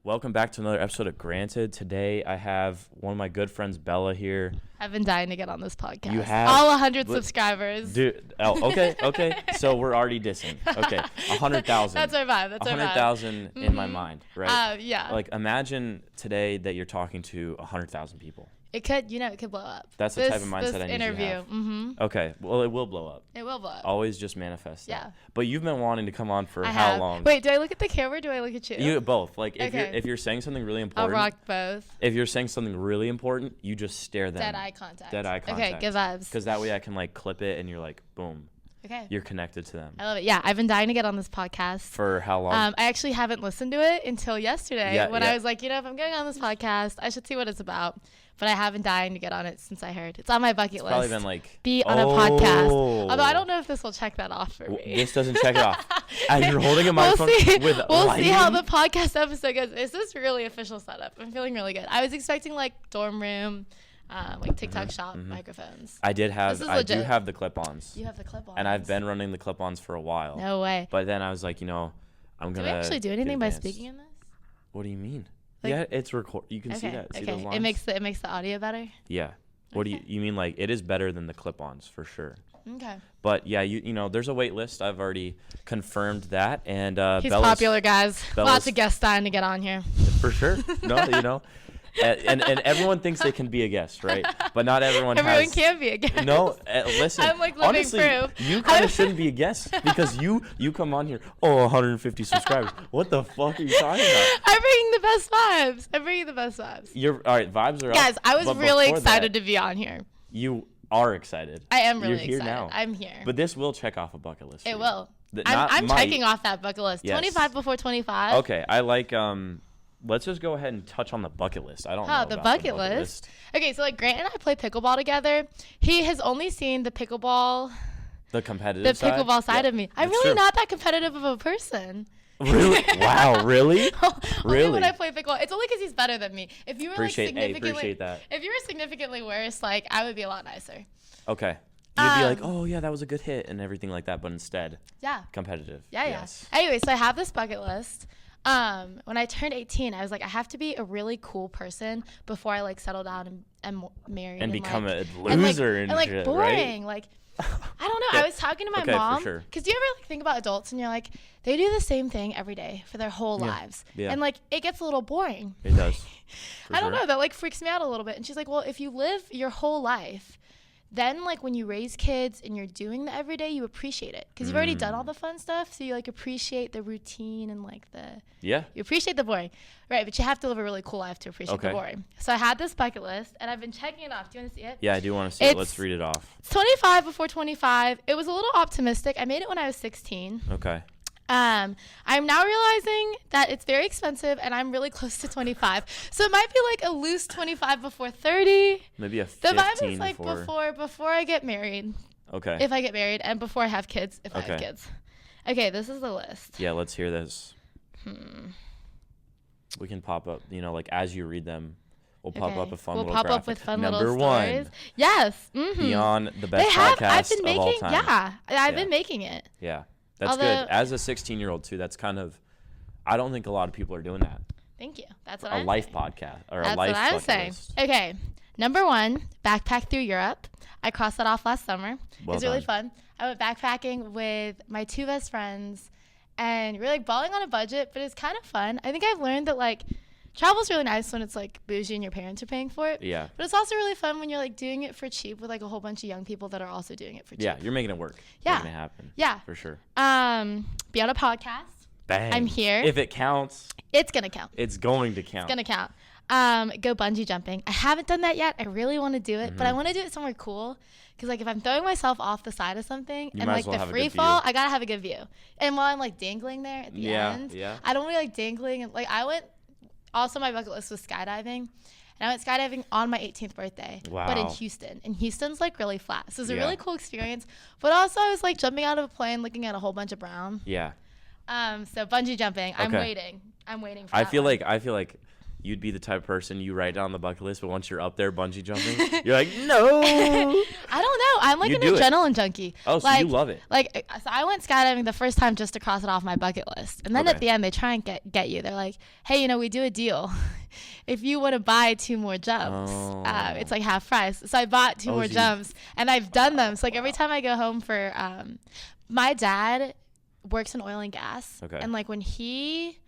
Welcome back to another episode of Granted. Today I have one of my good friends, Bella, here. I've been dying to get on this podcast. You have? All 100 subscribers. Dude, okay. So we're already dissing. Okay, 100,000. That's our vibe. 100,000 in my mind, right? Yeah. Like, imagine today that you're talking to 100,000 people. It could blow up. That's the type of mindset I need interview. you to have. Mm-hmm. Okay, well, it will blow up. It will blow up. Always just manifest. Yeah. That. But you've been wanting to come on for I how have. long? Wait, do I look at the camera or do I look at you? You both. Like, Okay. if you're saying something really I'll important. rock both. If you're saying something really important, you just stare them. Dead eye contact. Okay, good vibes. Because that way I can, like, clip it and you're like, boom. Okay. You're connected to them. I love it. Yeah, I've been dying to get on this podcast. For how long? I actually haven't listened to it until yesterday when I was like, if I'm going on this podcast, I should see what it's about. But I have been dying to get on it since I heard. It's on my bucket list. Probably been like, be on a podcast. Although I don't know if this will check that off for me. This doesn't check it off. And you're holding a microphone with We'll lighting? see how the podcast episode goes. Is this really official setup? I'm feeling really good. I was expecting like dorm room, like TikTok shop microphones. I do have the clip-ons. You have the clip-ons. And I've been running the clip-ons for a while. No way. But then I was like, I'm going to Do we actually do anything by speaking in this? What do you mean? Like, yeah, it's record. You can see that. See those lines? It makes the audio better. Yeah. What do you mean? Like, it is better than the clip-ons for sure. Okay. But yeah, you know, there's a wait list. I've already confirmed that, and he's popular, guys. Lots of guests dying to get on here. For sure. No, and everyone thinks they can be a guest, right? But not everyone. Everyone can be a guest. No, listen. I'm like living honestly, proof. you kind of shouldn't be a guest because you come on here. 150 subscribers. What the fuck are you talking about? I'm bringing the best vibes. You're all right. Vibes are up. Guys, I was really excited to be on here. You are excited. I am really excited. You're here now. I'm here. But this will check off a bucket list. It will. I'm checking off that bucket list. Yes. 25 before 25. Okay, I like let's just go ahead and touch on the bucket list. I don't know the about bucket list. Okay, so like Grant and I play pickleball together. He has only seen the pickleball. The competitive side? Pickleball side of me. I'm really not that competitive of a person. Really? Wow, really? Only when I play pickleball. It's only because he's better than me. If you were appreciate that. If you were significantly worse, like I would be a lot nicer. Okay. You'd be like, oh yeah, that was a good hit and everything like that, but instead, competitive. Yeah, yes. Yeah. Anyway, so I have this bucket list. When I turned 18, I was like, I have to be a really cool person before I like settle down and marry and become a loser and like shit, boring. right? Like, I don't know. I was talking to my mom because do you ever like think about adults and you're like, they do the same thing every day for their whole lives, and like it gets a little boring. It does. I don't know. That like freaks me out a little bit. And she's like, well, if you live your whole life, then like when you raise kids and you're doing the everyday, you appreciate it because you've already done all the fun stuff. So you like appreciate the routine and like you appreciate the boring, right? But you have to live a really cool life to appreciate the boring. So I had this bucket list and I've been checking it off. Do you want to see it? Yeah, I do want to see it. Let's read it off. It's 25 before 25. It was a little optimistic. I made it when I was 16. Okay. I'm now realizing that it's very expensive and I'm really close to 25. So it might be like a loose 25 before 30. Maybe a 15 The vibe is like before I get married. Okay. If I get married and before I have kids, I have kids. Okay, this is the list. Yeah, let's hear this. We can pop up, like as you read them, we'll pop up a fun little graphic. We'll pop up with fun little stories. Number 1. Yes. Beyond the best podcast of all time. Yeah, I've been making it. Yeah. That's good. As a 16-year-old, too, that's kind of, I don't think a lot of people are doing that. Thank you. That's what I'm saying. A life podcast or a life bucket list. Okay. Number 1, backpack through Europe. I crossed that off last summer. It's really fun. I went backpacking with my 2 best friends, and we're like balling on a budget, but it's kind of fun. I think I've learned that like travel's really nice when it's like bougie and your parents are paying for it. Yeah. But it's also really fun when you're like doing it for cheap with like a whole bunch of young people that are also doing it for cheap. Yeah, you're making it work. Yeah. Making it happen. Yeah. For sure. Be on a podcast. Bang. I'm here. If it counts. It's going to count. It's going to count. It's going to count. Go bungee jumping. I haven't done that yet. I really want to do it, but I want to do it somewhere cool. Because like if I'm throwing myself off the side of something and like the free fall, I got to have a good view. And while I'm like dangling there at the end, I don't really like dangling. And like also my bucket list was skydiving. And I went skydiving on my 18th birthday, but in Houston. And Houston's like really flat. So it was a really cool experience. But also I was like jumping out of a plane looking at a whole bunch of brown. Yeah. So bungee jumping, I'm waiting. I'm waiting for that. I feel like you'd be the type of person you write down the bucket list, but once you're up there bungee jumping, you're like, no. I don't know. I'm like an adrenaline junkie. Oh, so you love it. Like, so I went skydiving the first time just to cross it off my bucket list. And then at the end, they try and get you. They're like, hey, you know, we do a deal. If you want to buy 2 more jumps, it's like half price. So I bought 2 more jumps, and I've done them. So like every time I go home for, my dad works in oil and gas. Okay. And like when he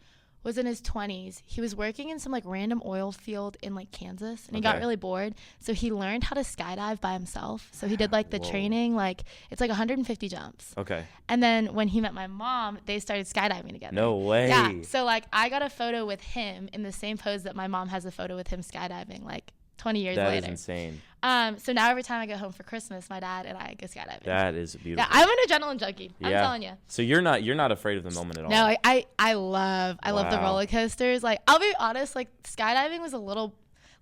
was in his 20s, he was working in some like random oil field in like Kansas, and he got really bored, so he learned how to skydive by himself. So he did like the training, like it's like 150 jumps. Okay. And then when he met my mom, they started skydiving together. No way. Yeah. So like I got a photo with him in the same pose that my mom has a photo with him skydiving like 20 years later. That is insane. So now every time I go home for Christmas, my dad and I go skydiving. That is beautiful. Yeah, I'm an adrenaline junkie. I'm telling you. So you're not afraid of the moment at all. No, I love the roller coasters. Like, I'll be honest, like skydiving was a little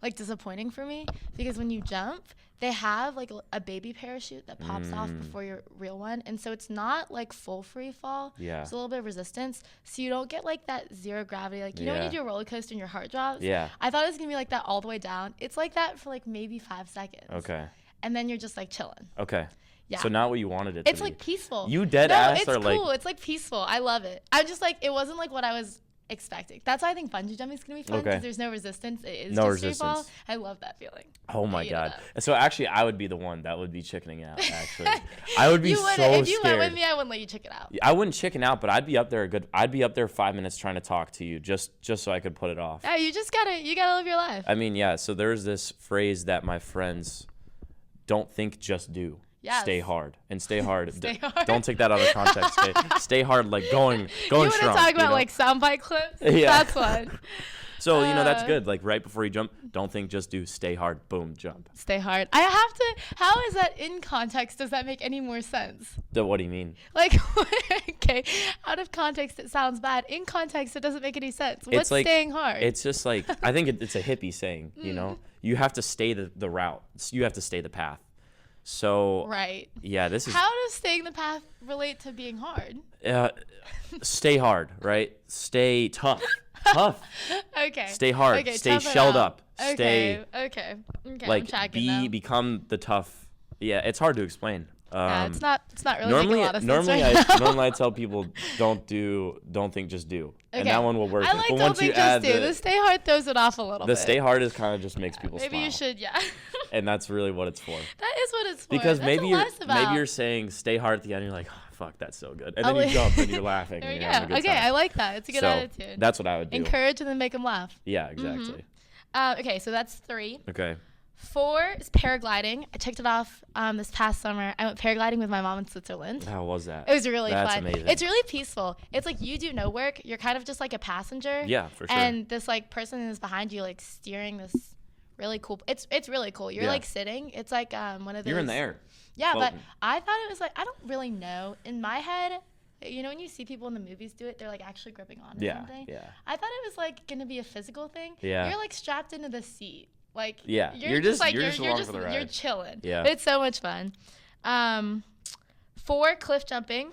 like disappointing for me, because when you jump, they have like a baby parachute that pops off before your real one, and so it's not like full free fall. Yeah, it's a little bit of resistance, so you don't get like that zero gravity. Like, you know when you do a roller coaster and your heart drops? Yeah, I thought it was gonna be like that all the way down. It's like that for like maybe 5 seconds. Okay, and then you're just like chilling. Okay. Yeah. So not what you wanted it to be. It's like peaceful. You dead ass are like. It's cool. It's like peaceful. I love it. I'm just like, it wasn't like what I was expecting. That's why I think bungee jumping is gonna be fun, because there's no resistance. It is no just resistance. Free fall. I love that feeling. Oh my god! So actually, I would be the one that would be chickening out. Actually, I would be so scared. If you went with me, I wouldn't let you chicken out. I wouldn't chicken out, but I'd be up there I'd be up there 5 minutes trying to talk to you, just so I could put it off. Yeah, you gotta live your life. I mean, yeah. So there's this phrase that my friends don't think, just do. Yes. Stay hard and stay hard. Stay hard. Don't take that out of context. Stay hard, like going strong. You want to talk about like soundbite clips? Yeah. That's one. So, that's good. Like right before you jump, don't think, just do. Stay hard. Boom, jump. Stay hard. I have to. How is that in context? Does that make any more sense? What do you mean? Like, okay, out of context, it sounds bad. In context, it doesn't make any sense. What's like, staying hard? It's just like, I think it's a hippie saying, you have to stay the route. You have to stay the path. So right. Yeah, this is. How does staying the path relate to being hard? Stay hard, right? Stay tough. Tough. Okay. Stay hard. Okay, stay shelled up. Okay. Okay. Like become the tough. Yeah, it's hard to explain. It's not really making a lot of sense normally I tell people don't think, just do. Okay. And that one will work. I like don't think, just do. The stay hard throws it off a little bit. The stay hard is kind of just makes people smile. Maybe you should, yeah. And that's really what it's for. That is what it's for. Because maybe you're saying stay hard at the end, and you're like, oh, fuck, that's so good. And then you jump and you're laughing. There you go. Okay, I like that. It's a good attitude. That's what I would do. Encourage and then make them laugh. Yeah, exactly. Okay, so that's 3. Okay. 4 is paragliding. I checked it off this past summer. I went paragliding with my mom in Switzerland. How was that? It was really fun. That's amazing. It's really peaceful. It's like you do no work. You're kind of just like a passenger. Yeah, for sure. And this like person is behind you, like steering this really cool. It's really cool. You're like sitting. It's like one of those. You're in the air. Yeah, floating. But I thought it was like, I don't really know. In my head, when you see people in the movies do it, they're like actually gripping on or something. Yeah. I thought it was like gonna be a physical thing. Yeah. You're like strapped into the seat. Like, yeah, you're just chilling. Yeah. It's so much fun. 4, cliff jumping.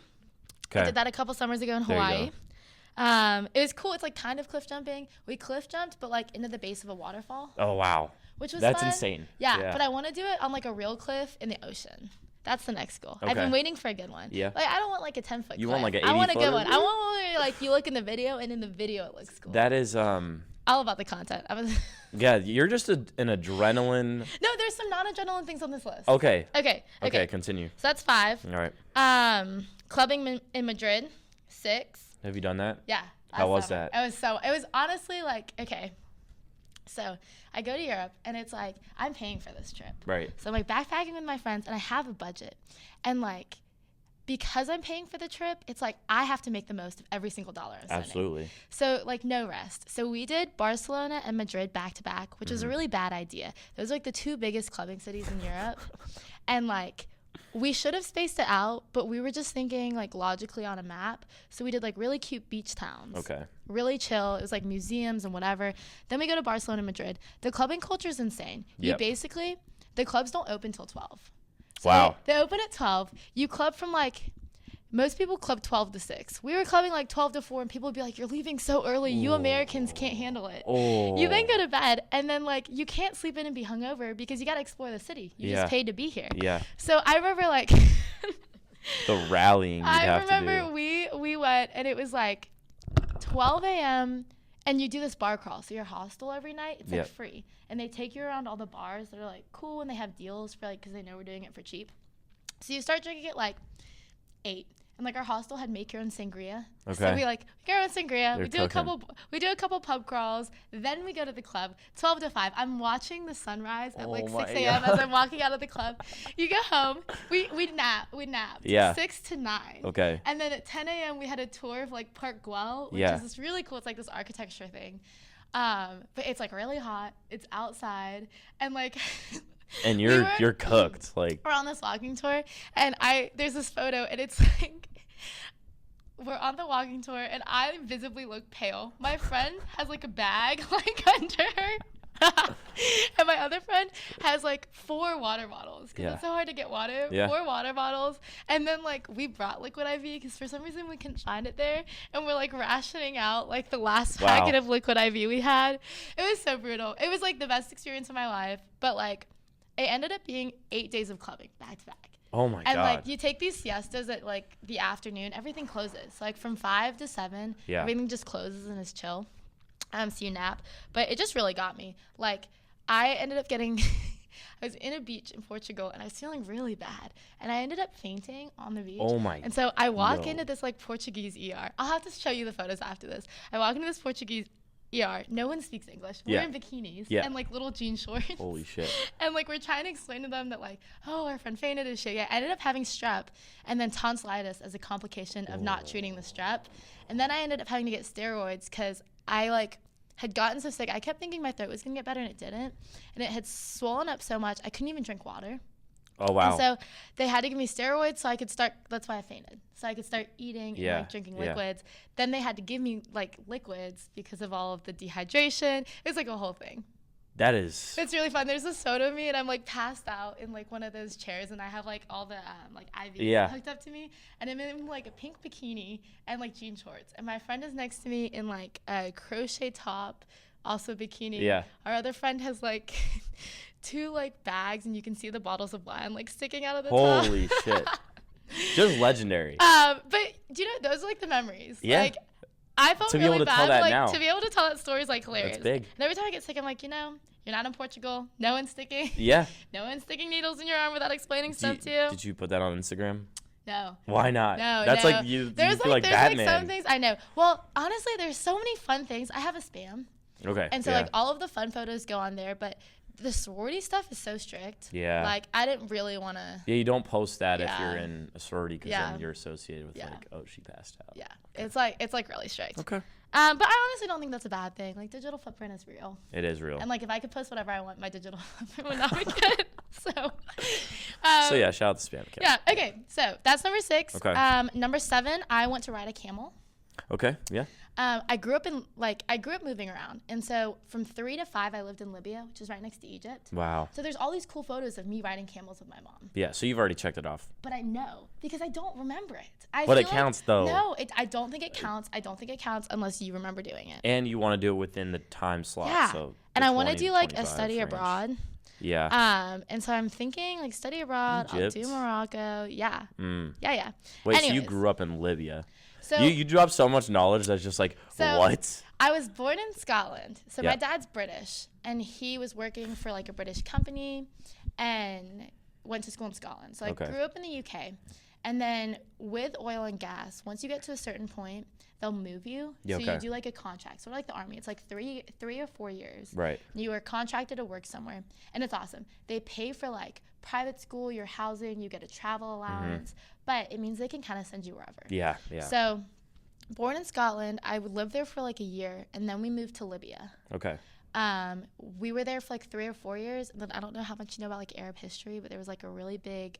Okay. I did that a couple summers ago in Hawaii. It was cool. It's like kind of cliff jumping. We cliff jumped, but like into the base of a waterfall. Oh, wow. Which was fun. That's insane. Yeah, but I want to do it on like a real cliff in the ocean. That's the next goal. Okay. I've been waiting for a good one. Yeah. Like, I don't want like a 10-foot cliff. You want like an 80-footer? I want a good one. I want one where like you look in the video, and in the video it looks cool. That is all about the content. Yeah, you're just an adrenaline. No, there's some non-adrenaline things on this list. Okay. Continue. So that's 5. All right. Clubbing in Madrid, 6. Have you done that? Yeah. How was that? It was honestly like, okay. So I go to Europe, and it's like, I'm paying for this trip. Right. So I'm like backpacking with my friends, and I have a budget, and like, because I'm paying for the trip, it's like I have to make the most of every single dollar I'm spending. Absolutely. So like no rest. So we did Barcelona and Madrid back to back, which was a really bad idea. Those are like the 2 biggest clubbing cities in Europe. And like we should have spaced it out, but we were just thinking like logically on a map. So we did like really cute beach towns. Okay. Really chill. It was like museums and whatever. Then we go to Barcelona and Madrid. The clubbing culture is insane. Yep. The clubs don't open till 12. So wow. They open at 12. You club from like most people club 12 to 6. We were clubbing like 12 to 4, and people would be like, you're leaving so early. You Americans can't handle it. You then go to bed, and then like you can't sleep in and be hungover because you got to explore the city. You just paid to be here. So I remember like the rallying you'd have to do. I remember we went, and it was like 12 a.m. and you do this bar crawl. So your hostel every night, it's like free. And they take you around all the bars that are like cool, and they have deals for like, because they know we're doing it for cheap. So you start drinking at like 8. And like our hostel had make your own sangria. So we like make our own sangria. We do a couple pub crawls. Then we go to the club. 12 to 5. I'm watching the sunrise at like 6 a.m. as I'm walking out of the club. You go home. We napped. Yeah. 6 to 9. Okay. And then at 10 a.m. we had a tour of like Park Güell, which is this really cool. It's like this architecture thing. But it's like really hot. It's outside, and like. And you're cooked. Like we're on this walking tour, and there's this photo, and it's like we're on the walking tour, and I visibly look pale. My friend has like a bag like under her. And my other friend has like 4 water bottles because it's so hard to get water. 4 water bottles. And then like we brought liquid IV because for some reason we couldn't find it there. And we're like rationing out like the last packet of liquid IV we had. It was so brutal. It was like the best experience of my life. But like it ended up being 8 days of clubbing back to back. Oh my God. And like you take these siestas at like the afternoon, everything closes. So, like from 5 to 7, everything just closes and is chill. So you nap. But it just really got me. Like I ended up getting I was in a beach in Portugal, and I was feeling really bad, and I ended up fainting on the beach. Oh my. And so I walk into this like Portuguese ER. I'll have to show you the photos after this. I walk into this Portuguese ER. No one speaks English. We're in bikinis and like little jean shorts. Holy shit. And like we're trying to explain to them that like, oh, our friend fainted and shit. Yeah, I ended up having strep and then tonsillitis as a complication of not treating the strep. And then I ended up having to get steroids because I like had gotten so sick. I kept thinking my throat was gonna get better, and it didn't. And it had swollen up so much I couldn't even drink water. Oh wow. And so they had to give me steroids so I could start. That's why I fainted. So I could start eating and like drinking liquids. Then they had to give me like liquids because of all of the dehydration. It was like a whole thing. That is. It's really fun. There's this photo of me, and I'm like passed out in like one of those chairs, and I have like all the like IVs hooked up to me, and I'm in like a pink bikini and like jean shorts, and my friend is next to me in like a crochet top, also bikini. Yeah. Our other friend has like 2 like bags, and you can see the bottles of wine like sticking out of the top. Holy shit. Just legendary. But do you know, those are like the memories. Yeah. Like I felt to be really able to bad. tell that like now. To be able to tell that story is like hilarious. That's big. And every time I get sick, I'm like, you know, you're not in Portugal. No one's sticking. Yeah. No one's sticking needles in your arm without explaining stuff to you. Did you put that on Instagram? No. Why not? No. That's like you. There's feel like Batman. Like some things I know. Well, honestly, there's so many fun things. I have a spam. Okay. And so like all of the fun photos go on there, but the sorority stuff is so strict. Yeah. Like I didn't really want to. Yeah, you don't post that if you're in a sorority because then you're associated with like, oh, she passed out. Yeah. Okay. It's like really strict. Okay. But I honestly don't think that's a bad thing. Like digital footprint is real. It is real. And like if I could post whatever I want, my digital footprint would not be good. So yeah, shout out to Spam Account. Yeah. Okay. So that's number 6. Okay. Number 7, I went to ride a camel. Okay. Yeah. I grew up moving around, and so from 3 to 5 I lived in Libya, which is right next to Egypt. Wow. So there's all these cool photos of me riding camels with my mom. Yeah, so you've already checked it off. But I know because I don't remember it. But it counts though. No, I don't think it counts. I don't think it counts unless you remember doing it. And you want to do it within the time slot. Yeah. So and I want to do like a study abroad. Yeah. And so I'm thinking like study abroad. Egypt. I'll do Morocco. Yeah. Yeah. Wait, Anyways. so you grew up in Libya? So you dropped so much knowledge that's just like, what? I was born in Scotland. So my dad's British, and he was working for like a British company and went to school in Scotland. So I grew up in the UK. And then with oil and gas, once you get to a certain point, they'll move you. So you do like a contract. So like the army, it's like three or 4 years. Right. You are contracted to work somewhere, and it's awesome. They pay for like private school, your housing, you get a travel allowance, but it means they can kind of send you wherever. Yeah. So born in Scotland, I would live there for like a year, and then we moved to Libya. Okay. We were there for like 3 or 4 years, and then I don't know how much you know about like Arab history, but there was like a really big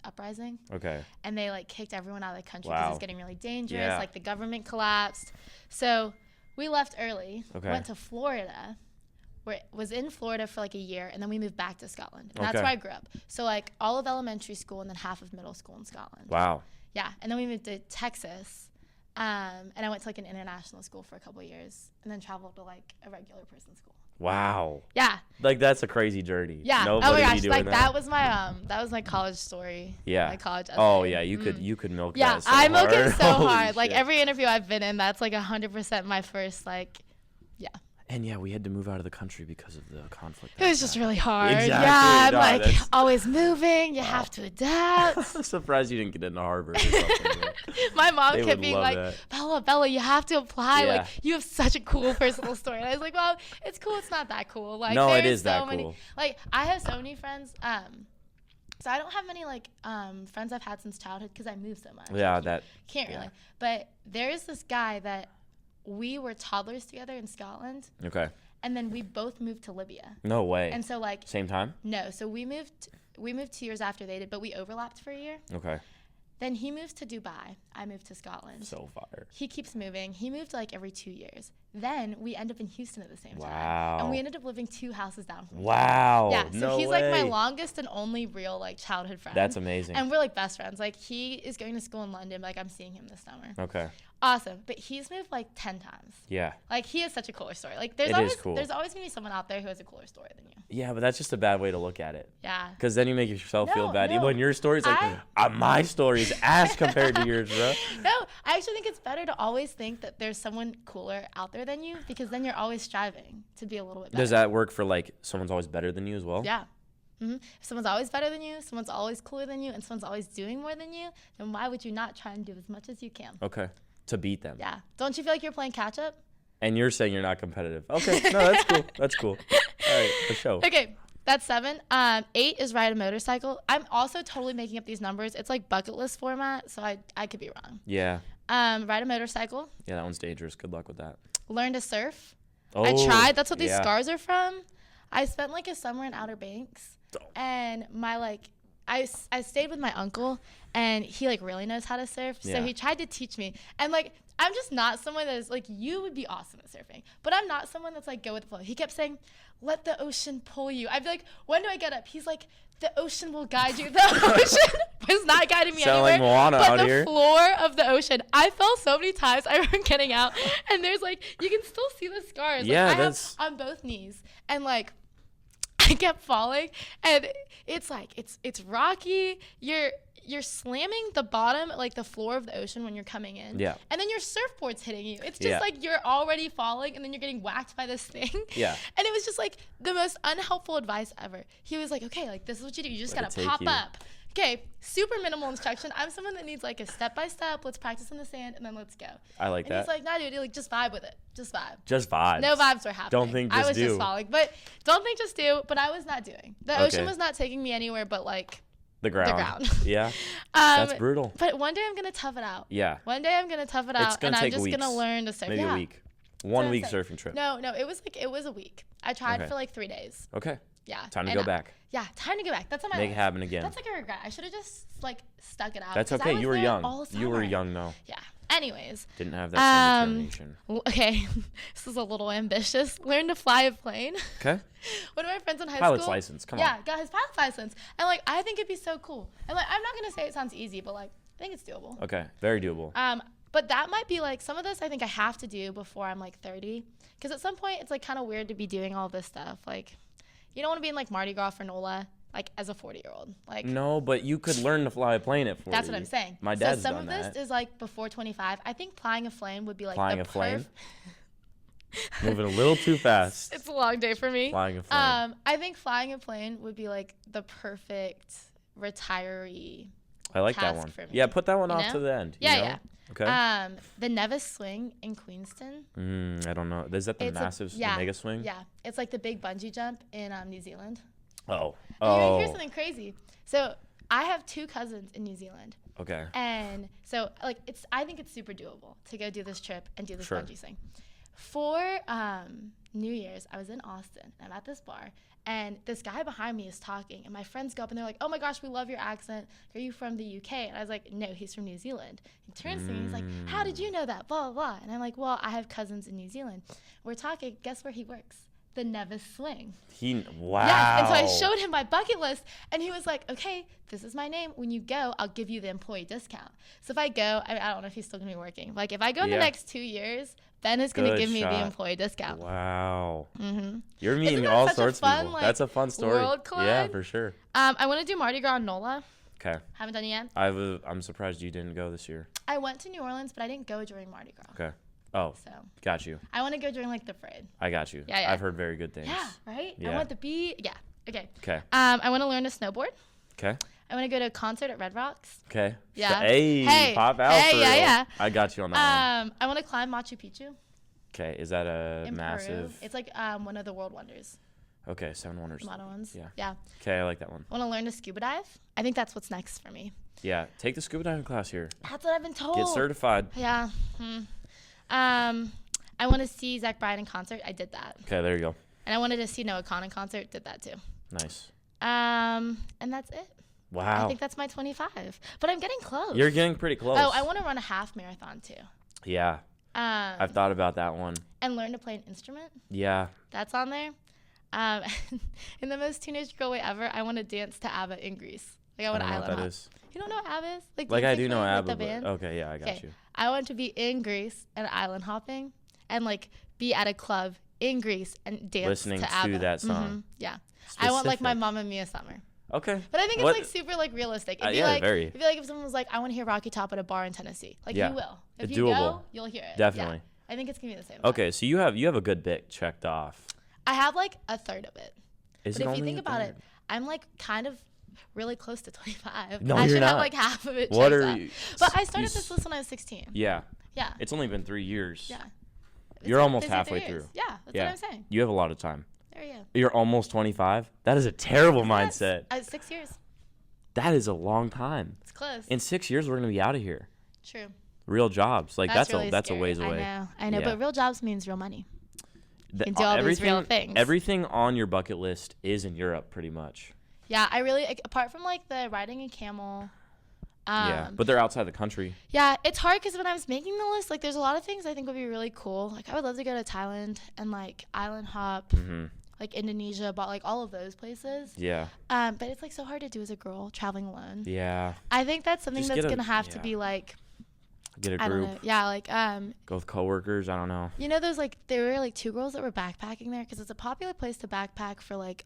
uprising. Okay. And they like kicked everyone out of the country because it's getting really dangerous. Yeah. Like the government collapsed. So we left early, went to Florida, was in Florida for like a year, and then we moved back to Scotland. And that's where I grew up. So like all of elementary school and then half of middle school in Scotland. Wow. Yeah, and then we moved to Texas, and I went to like an international school for a couple of years, and then traveled to like a regular person school. Wow. Yeah. Like that's a crazy journey. Yeah. Nobody oh my gosh, doing like that was my college story. Yeah. My college essay. Oh yeah, you could milk yeah, that so I milk hard. it so Holy hard. Like shit. every interview I've been in, that's like 100% my first like, yeah. And yeah, we had to move out of the country because of the conflict. It was just really hard. Exactly. Yeah, I'm No, like that's- always moving. You have to adapt. I'm surprised you didn't get into Harvard or something. My mom They kept would being love like, that. Bella, you have to apply. Yeah. Like, you have such a cool personal story. And I was like, well, it's cool. It's not that cool. Like, No, it there's is that so many, cool. like, I have so many friends. So I don't have many, like, friends I've had since childhood because I moved so much. Yeah, Like, that. can't yeah. really. But there's this guy that we were toddlers together in Scotland. Okay. And then we both moved to Libya. No way. And so, like, Same time? no. So we moved 2 years after they did, but we overlapped for a year. Okay. Then he moves to Dubai. I moved to Scotland. So fire. He keeps moving. He moved like every 2 years. Then we end up in Houston at the same time. Wow. And we ended up living 2 houses down from each other. Wow. Yeah, so no he's way. like my longest and only real like childhood friend. That's amazing. And we're like best friends. Like he is going to school in London. Like I'm seeing him this summer. Okay. Awesome. But he's moved like 10 times. Yeah. Like he has such a cooler story. Like It is there's cool. always gonna be someone out there who has a cooler story than you. Yeah, but that's just a bad way to look at it. Yeah. Because then you make yourself feel No, bad. no. Even when your story's like, my story is ass compared to yours, bro. No, I actually think it's better to always think that there's someone cooler out there than you because then you're always striving to be a little bit better. Does that work for like someone's always better than you as well? Yeah. If someone's always better than you, someone's always cooler than you, and someone's always doing more than you, then why would you not try and do as much as you can? Okay. To beat them. Yeah. Don't you feel like you're playing catch up? And you're saying you're not competitive. Okay. No, that's cool. That's cool. All right. For sure. Okay. That's 7. 8 is ride a motorcycle. I'm also totally making up these numbers. It's like bucket list format, so I could be wrong. Yeah. Ride a motorcycle. Yeah, that one's dangerous. Good luck with that. Learn to surf. Oh, I tried. That's what these yeah. scars are from. I spent like a summer in Outer Banks, and my like I stayed with my uncle, and he like really knows how to surf. Yeah. So he tried to teach me, and like I'm just not someone that is like you would be awesome at surfing, but I'm not someone that's like go with the flow. He kept saying, "Let the ocean pull you." I'd be like, "When do I get up?" He's like, "The ocean will guide you." The ocean was not guiding me Sound anywhere. like Moana but out the here. floor of the ocean. I fell so many times. I remember getting out, and there's like you can still see the scars. Yeah, like, I that's- have on both knees, and like I kept falling, and it's like it's rocky. You're slamming the bottom, like the floor of the ocean when you're coming in. Yeah. And then your surfboard's hitting you. It's just Yeah. like you're already falling, and then you're getting whacked by this thing. Yeah. And it was just like the most unhelpful advice ever. He was like, okay, like this is what you do. You just Let gotta it take pop you. up. Okay, super minimal instruction. I'm someone that needs like a step by step. Let's practice in the sand, and then let's go. I like And that. he's like, nah, dude, like just vibe with it. Just vibe. Just vibes. No vibes were happening. Don't think, I just was do. just falling, but don't think, just do. But I was not doing. The ocean Okay. was not taking me anywhere, but like The ground. ground. Yeah. That's brutal. But one day I'm gonna tough it out. Yeah. One day I'm gonna tough it out, gonna and I'm take just weeks. gonna learn to surf. Maybe yeah. a week. 1 week That's it. surfing trip. No, it was a week. I tried Okay. for like 3 days. Okay. Yeah. Time to And go back. Yeah, time to go back. That's on my Make it list. happen again. That's like a regret. I should have just like stuck it out. That's 'cause I okay. was You were there young. all You were summer. young, though. Yeah. Anyways. Didn't have that same determination. Okay. This is a little ambitious. Learn to fly a plane. Okay. One of my friends in high Pilot's school. license. Come Yeah, on. got his pilot's license. And like I think it'd be so cool. And like I'm not gonna say it sounds easy, but like I think it's doable. Okay. Very doable. But that might be like some of this I think I have to do before I'm like 30. Because at some point it's like kind of weird to be doing all this stuff. Like you don't want to be in like Mardi Gras for NOLA like as a 40-year-old. Like No, but you could learn to fly a plane at 40. that's what I'm saying. My dad's so some done of that. this is like before 25. I think flying a plane would be like Flying the a plane? Moving a little too fast. It's a long day for me. Flying a plane. I think flying a plane would be like the perfect retiree. I like that task one. for me, Yeah, put that one you off know? to the end. you Yeah, know? yeah. Okay. The Nevis Swing in Queenston. I don't know. Is that the It's massive yeah, the mega swing? Yeah, it's like the big bungee jump in New Zealand. Oh. And here's something crazy. So I have 2 cousins in New Zealand. Okay. And so like I think it's super doable to go do this trip and do this Sure. bungee swing. For New Year's, I was in Austin. I'm at this bar, and this guy behind me is talking, and my friends go up and they're like, "Oh my gosh, we love your accent. Are you from the UK?" And I was like, "No, he's from New Zealand." He turns to me, he's like, "How did you know that?" Blah blah blah. And I'm like, "Well, I have cousins in New Zealand." We're talking. Guess where he works? the Nevis swing. Wow. Yes, and so I showed him my bucket list, and he was like, okay, this is my name. When you go, I'll give you the employee discount. So if I go, I don't know if he's still going to be working. Like, if I go in the next 2 years, Ben is going to give me the employee discount. Wow. Mm-hmm. You're meeting all sorts of people. Like, that's a fun story. World collide. Yeah, for sure. I want to do Mardi Gras in NOLA. Okay. Haven't done it yet. I'm surprised you didn't go this year. I went to New Orleans, but I didn't go during Mardi Gras. Okay. Oh, so got you. I want to go during like the parade. I got you. Yeah. I've heard very good things. Yeah, right? Yeah. I want the beat. Yeah. Okay. Okay. I want to learn to snowboard. Okay. I want to go to a concert at Red Rocks. Okay. Yeah. Hey, pop out for real. Yeah. I got you on that one. I want to climb Machu Picchu. Okay. Is that a in massive? Peru. It's like one of the world wonders. Okay, 7 wonders. A lot of ones. Yeah. Yeah. Okay, I like that one. I want to learn to scuba dive. I think that's what's next for me. Yeah, take the scuba diving class here. That's what I've been told. Get certified. Yeah. I want to see Zach Bryan in concert. I did that. Okay, there you go. And I wanted to see Noah Khan in concert. Did that too. Nice. And that's it. Wow. I think that's my 25. But I'm getting close. You're getting pretty close. Oh, I want to run a half marathon too. Yeah. I've thought about that one. And learn to play an instrument. Yeah. That's on there. In the most teenage girl way ever, I want to dance to ABBA in Greece. Like I want to island hop. Is. You don't know what ABBA is? Like I do know like ABBA, the band? but okay, yeah, I got you. I want to be in Greece and island hopping and like be at a club in Greece and dance listening to ABBA. that song. Mm-hmm. Yeah. Specific. I want like my Mamma Mia summer. Okay. But I think it's like super like realistic. It'd be like, very. It'd be like if someone was like, I want to hear Rocky Top at a bar in Tennessee. Like you will. If it's you doable. go, you'll hear it. Definitely. Yeah. I think it's gonna be the same. Okay, so you have a good bit checked off. I have like a third of it. Is but it if you only think a about third? it, I'm like kind of really close to 25. No, I you're should have not. like half of it. What checked are out. you? But I started this list when I was 16. Yeah. Yeah. It's only been 3 years. Yeah. You're almost Basically halfway 3 years. through. Yeah, that's what I'm saying. You have a lot of time. There you go. You're almost 25. That is a terrible mindset. 6 years. That is a long time. It's close. In 6 years, we're gonna be out of here. True. Real jobs, like that's really a scary. ways away. I know, Yeah. but real jobs means real money. You can do all these real things. Everything on your bucket list is in Europe, pretty much. Yeah, I really apart from like the riding a camel. Yeah, but they're outside the country. Yeah, it's hard because when I was making the list, like there's a lot of things I think would be really cool. Like I would love to go to Thailand and like island hop, like Indonesia, but like all of those places. Yeah. But it's like so hard to do as a girl traveling alone. Yeah. I think that's something Just that's gonna have to be like. Get a I group. don't know. Yeah, like Go with coworkers. I don't know. You know, those like there were like 2 girls that were backpacking there because it's a popular place to backpack for like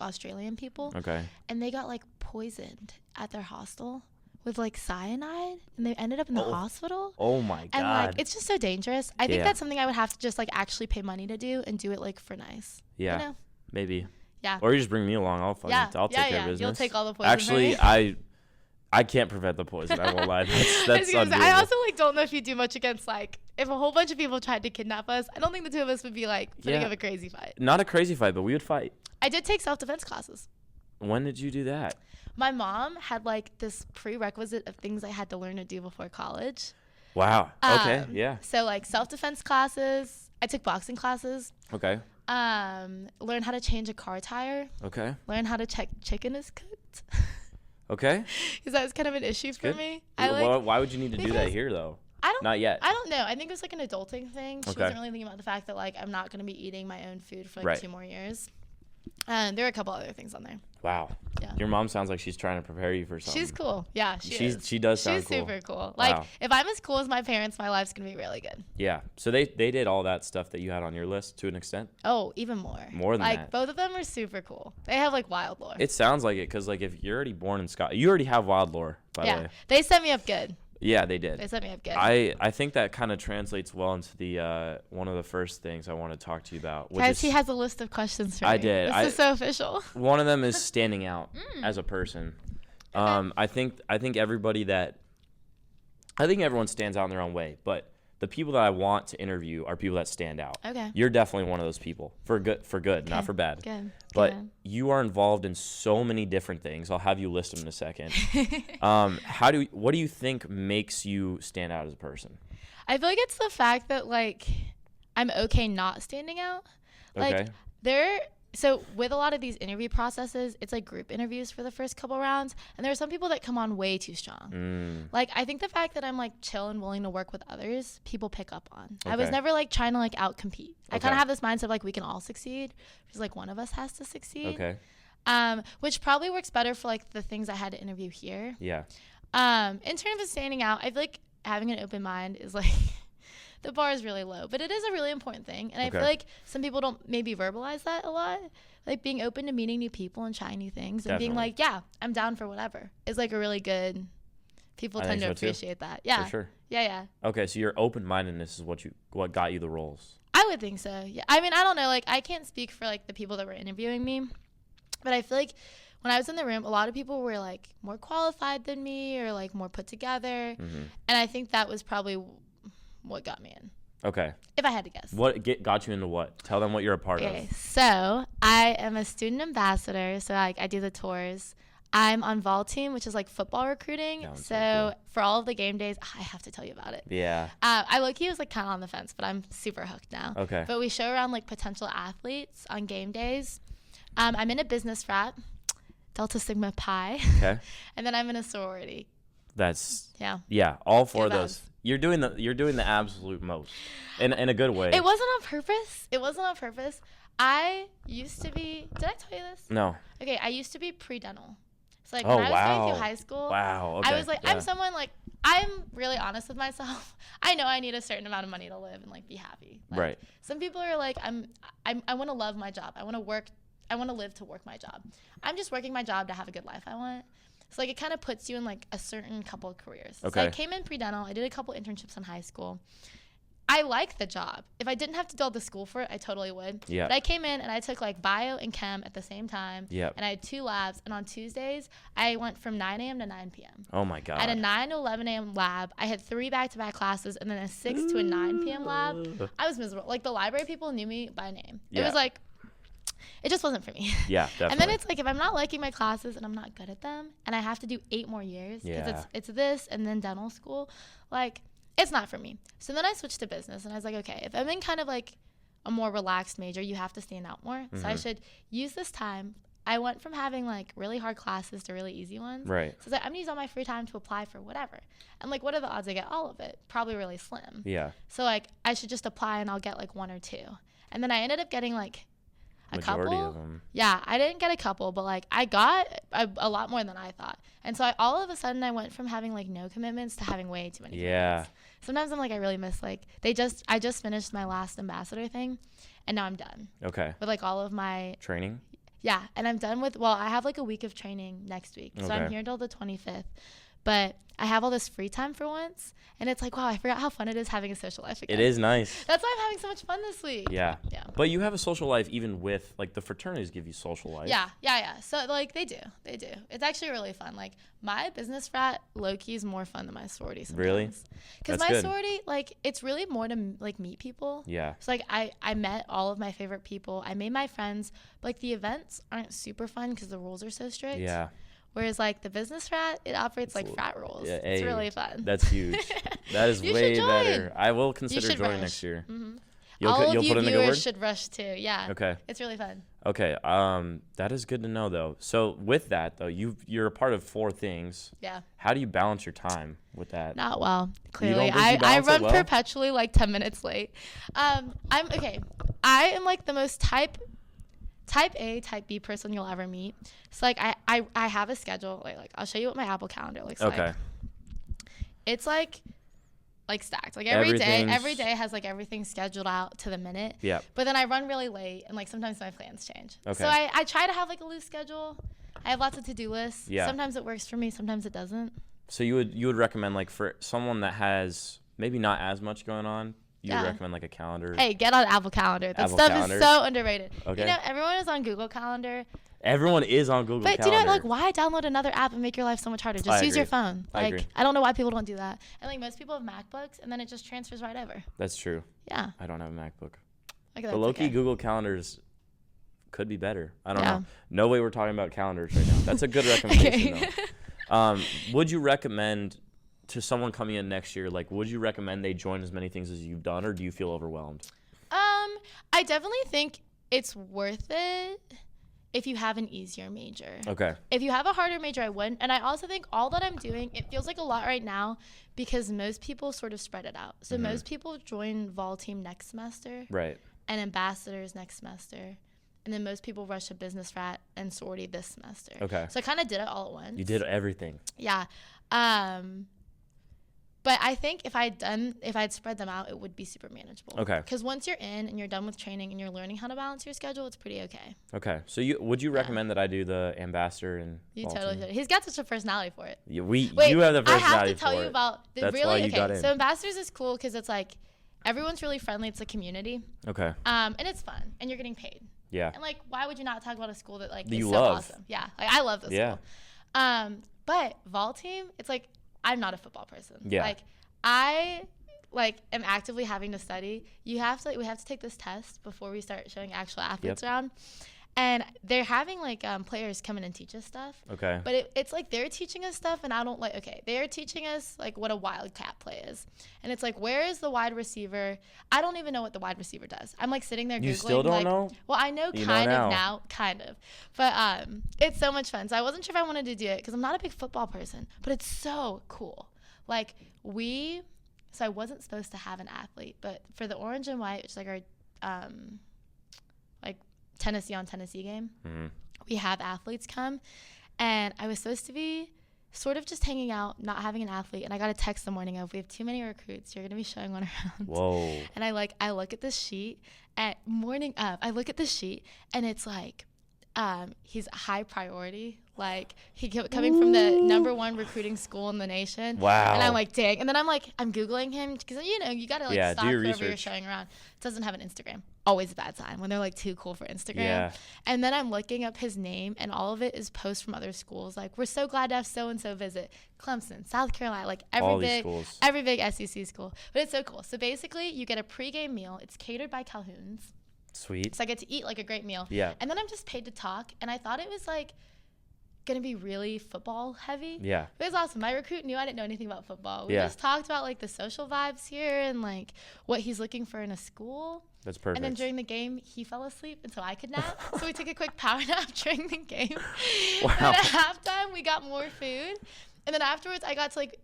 Australian people. Okay. And they got like poisoned at their hostel with like cyanide, and they ended up in the hospital. Oh my god. And like it's just so dangerous. I think Yeah. that's something I would have to just like actually pay money to do and do it like for nice. Yeah. You know? Maybe. Yeah. Or you just bring me along. I'll take care of business. You'll take all the poison. Actually, from me. I can't prevent the poison. I won't lie. That's undoable. I also like don't know if you do much against like if a whole bunch of people tried to kidnap us. I don't think the 2 of us would be like putting up a crazy fight. Not a crazy fight, but we would fight. I did take self-defense classes. When did you do that? My mom had like this prerequisite of things I had to learn to do before college. Wow. Okay. Yeah. So like self-defense classes. I took boxing classes. Okay. Learn how to change a car tire. Okay. Learn how to check chicken is cooked. Okay. Because that was kind of an issue for Good. me. Why would you need to do that here though? Not yet. I don't know. I think it was like an adulting thing. She Okay. wasn't really thinking about the fact that like I'm not going to be eating my own food for like Right. 2 more years. And there were a couple other things on there. Wow. Yeah. Your mom sounds like she's trying to prepare you for something. She's cool. Yeah, she is. She does sound She's cool. super cool. Like Wow. if I'm as cool as my parents, my life's going to be really good. Yeah. So they did all that stuff that you had on your list to an extent? Oh, even more. More than like, that. both of them are super cool. They have like wild lore. It sounds like it because like if you're already born in Scotland, you already have wild lore, by the way. They set me up good. Yeah, they did. They set me up good. I think that kind of translates well into the one of the first things I want to talk to you about. Guys, he has a list of questions for me. I did. This is so official. One of them is standing out as a person. Okay. I think everyone stands out in their own way, but the people that I want to interview are people that stand out. Okay. You're definitely one of those people for good, not for bad. Good. But Good. you are involved in so many different things. I'll have you list them in a second. What do you think makes you stand out as a person? I feel like it's the fact that like I'm okay not standing out. Like Okay. so with a lot of these interview processes, it's like group interviews for the first couple rounds. And there are some people that come on way too strong. Like, I think the fact that I'm like chill and willing to work with others, people pick up on. I was never like trying to like out compete. I kind of have this mindset of like we can all succeed. Because like one of us has to succeed. Which probably works better for like the things I had to interview here. Yeah. In terms of standing out, I feel like having an open mind is like the bar is really low, but it is a really important thing. And I feel like some people don't maybe verbalize that a lot. Like being open to meeting new people and trying new things and being like, yeah, I'm down for whatever is like a really good, people tend to appreciate that. Yeah. For sure. Yeah. Okay. So your open-mindedness is what got you the roles. I would think so. Yeah. I mean, I don't know. Like I can't speak for like the people that were interviewing me, but I feel like when I was in the room, a lot of people were like more qualified than me or like more put together. And I think that was probably what got me in. Okay. If I had to guess. What got you into what? Tell them what you're a part of. Okay, so I am a student ambassador. So like I do the tours. I'm on vol team, which is like football recruiting. So cool. For all of the game days, I have to tell you about it. Yeah. I low-key was like kind of on the fence, but I'm super hooked now. Okay. But we show around like potential athletes on game days. I'm in a business frat, Delta Sigma Pi. Okay. And then I'm in a sorority. That's all four of those. You're doing the absolute most in a good way. It wasn't on purpose. I used to be, did I tell you this? No. Okay, I used to be pre-dental. So like when I was going through high school, okay. I was like, I'm someone like, I'm really honest with myself. I know I need a certain amount of money to live and like be happy. Like, right. Some people are like, I want to love my job. I want to live to work my job. I'm just working my job to have a good life I want. So like it kind of puts you in like a certain couple of careers. Okay. So I came in pre-dental. I did a couple internships in high school. I like the job. If I didn't have to do all the school for it, I totally would. Yeah. But I came in and I took like bio and chem at the same time. Yeah. And I had 2 labs. And on Tuesdays, I went from 9 a.m. to 9 p.m. Oh my God. I had a 9 to 11 a.m. lab. I had 3 back-to-back classes and then a 6 to a 9 p.m. lab. I was miserable. Like the library people knew me by name. Yeah. It was like, it just wasn't for me. Yeah, definitely. And then it's like if I'm not liking my classes and I'm not good at them and I have to do 8 more years because it's this and then dental school, like it's not for me. So then I switched to business and I was like, okay, if I'm in kind of like a more relaxed major, you have to stand out more. So I should use this time. I went from having like really hard classes to really easy ones. Right. So I was like, I'm gonna use all my free time to apply for whatever. And like, what are the odds I get all of it? Probably really slim. Yeah. So like, I should just apply and I'll get like 1 or 2. And then I ended up getting like a majority couple of them. Yeah, I didn't get a couple, but like I got a lot more than I thought. And so all of a sudden I went from having like no commitments to having way too many commitments. Sometimes I'm like, I really miss like I just finished my last ambassador thing and now I'm done. Okay. With like all of my training? Yeah. And I'm done with, I have like a week of training next week. So I'm here until the 25th. But I have all this free time for once. And it's like, wow, I forgot how fun it is having a social life again. It is nice. That's why I'm having so much fun this week. Yeah. But you have a social life even with, like, the fraternities give you social life. Yeah. So, like, they do. It's actually really fun. Like, my business frat, low-key, is more fun than my sorority sometimes. Really? Because my sorority, like, it's really more to, like, meet people. Yeah. So, like, I met all of my favorite people. I made my friends. But, like, the events aren't super fun because the rules are so strict. Yeah. Whereas, like, the business frat, it operates like frat rules. Yeah, it's really fun. That's huge. That is way better. I will consider joining next year. Mm-hmm. You'll put in a good word? Should rush too. Yeah. Okay. It's really fun. Okay. That is good to know, though. So with that, though, you're a part of 4 things. Yeah. How do you balance your time with that? Not well. Clearly, I run perpetually like 10 minutes late. I am like the most type A, type B person you'll ever meet. So like I have a schedule. Like I'll show you what my Apple Calendar looks like. Okay. It's like stacked. Like every day has like everything scheduled out to the minute. Yeah. But then I run really late and like sometimes my plans change. Okay. So I try to have like a loose schedule. I have lots of to-do lists. Yeah. Sometimes it works for me, sometimes it doesn't. So you would recommend like for someone that has maybe not as much going on, you would recommend like a calendar? Hey, get on Apple Calendar. That stuff is so underrated. Okay. You know, everyone is on Google Calendar. Everyone is on Google Calendar. But do you know, like, why download another app and make your life so much harder? Just use your phone. Like, I don't know why people don't do that. And like most people have MacBooks, and then it just transfers right over. That's true. Yeah. I don't have a MacBook. Okay, the low-key Google Calendars could be better. I don't know. No way we're talking about calendars right now. That's a good recommendation, though. Would you recommend to someone coming in next year, like, would you recommend they join as many things as you've done, or do you feel overwhelmed? I definitely think it's worth it if you have an easier major. Okay. If you have a harder major, I wouldn't. And I also think all that I'm doing, it feels like a lot right now because most people sort of spread it out. So most people join vol team next semester. Right. And ambassadors next semester. And then most people rush to business frat and sorority this semester. Okay. So I kind of did it all at once. You did everything. Yeah. But I think if I'd spread them out, it would be super manageable. Okay. Because once you're in and you're done with training and you're learning how to balance your schedule, it's pretty okay. Okay. So would you recommend that I do the ambassador and you totally should. He's got such a personality for it. Yeah, you have the personality for it. I have to tell you about That's why you got in. So ambassadors is cool because it's like everyone's really friendly. It's a community. Okay. And it's fun and you're getting paid. Yeah. And like, why would you not talk about a school that like you is so love. awesome? Yeah. Like I love this school. But vol team, it's like I'm not a football person. Yeah. Like I am actively having to study. We have to take this test before we start showing actual athletes around. And they're having like players come in and teach us stuff. Okay. But it's like they're teaching us stuff and I don't like, okay, they're teaching us like what a wildcat play is. And it's like, where is the wide receiver? I don't even know what the wide receiver does. I'm like sitting there Googling. You still don't know? Well, I know kind of now. But it's so much fun. So I wasn't sure if I wanted to do it because I'm not a big football person, but it's so cool. Like so I wasn't supposed to have an athlete, but for the orange and white, which is like our like Tennessee on Tennessee game, we have athletes come, and I was supposed to be sort of just hanging out, not having an athlete, and I got a text the morning of, we have too many recruits, you're going to be showing one around. Whoa. And I look at this sheet, and it's like, he's a high priority. Like he coming from the #1 recruiting school in the nation. Wow. And I'm like, dang. And then I'm Googling him because you gotta stop do your whoever research. you're showing around. Doesn't have an Instagram. Always a bad sign when they're like too cool for Instagram. Yeah. And then I'm looking up his name, and all of it is posts from other schools. Like, we're so glad to have so and so visit Clemson, South Carolina, like every big SEC school. But it's so cool. So basically, you get a pregame meal. It's catered by Calhoun's. Sweet. So I get to eat like a great meal. Yeah. And then I'm just paid to talk. And I thought it was like going to be really football heavy. Yeah. It was awesome. My recruit knew I didn't know anything about football. We Yeah. just talked about like the social vibes here and like what he's looking for in a school. That's perfect. And then during the game, he fell asleep until I could nap. So we took a quick power nap during the game. Wow. And at halftime, we got more food. And then afterwards, I got to like,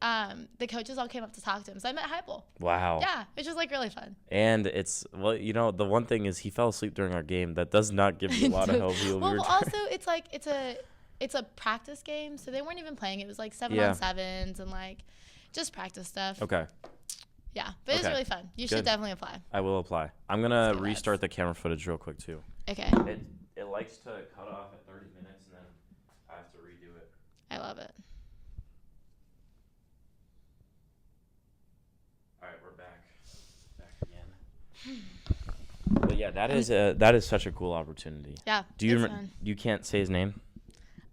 the coaches all came up to talk to him. So I met Heupel. Wow. Yeah, which was like really fun. And it's, well, the one thing is he fell asleep during our game. That does not give you a lot of hope. Well, also, it's like, it's a practice game. So they weren't even playing. It was like 7-on-7s and like just practice stuff. Okay. Yeah, but it's really fun. You should definitely apply. I will apply. I'm going to restart the camera footage real quick too. Okay. It likes to cut off at 30 minutes and then I have to redo it. I love it. All right, we're back again. But yeah, that is such a cool opportunity. Yeah. You can't say his name?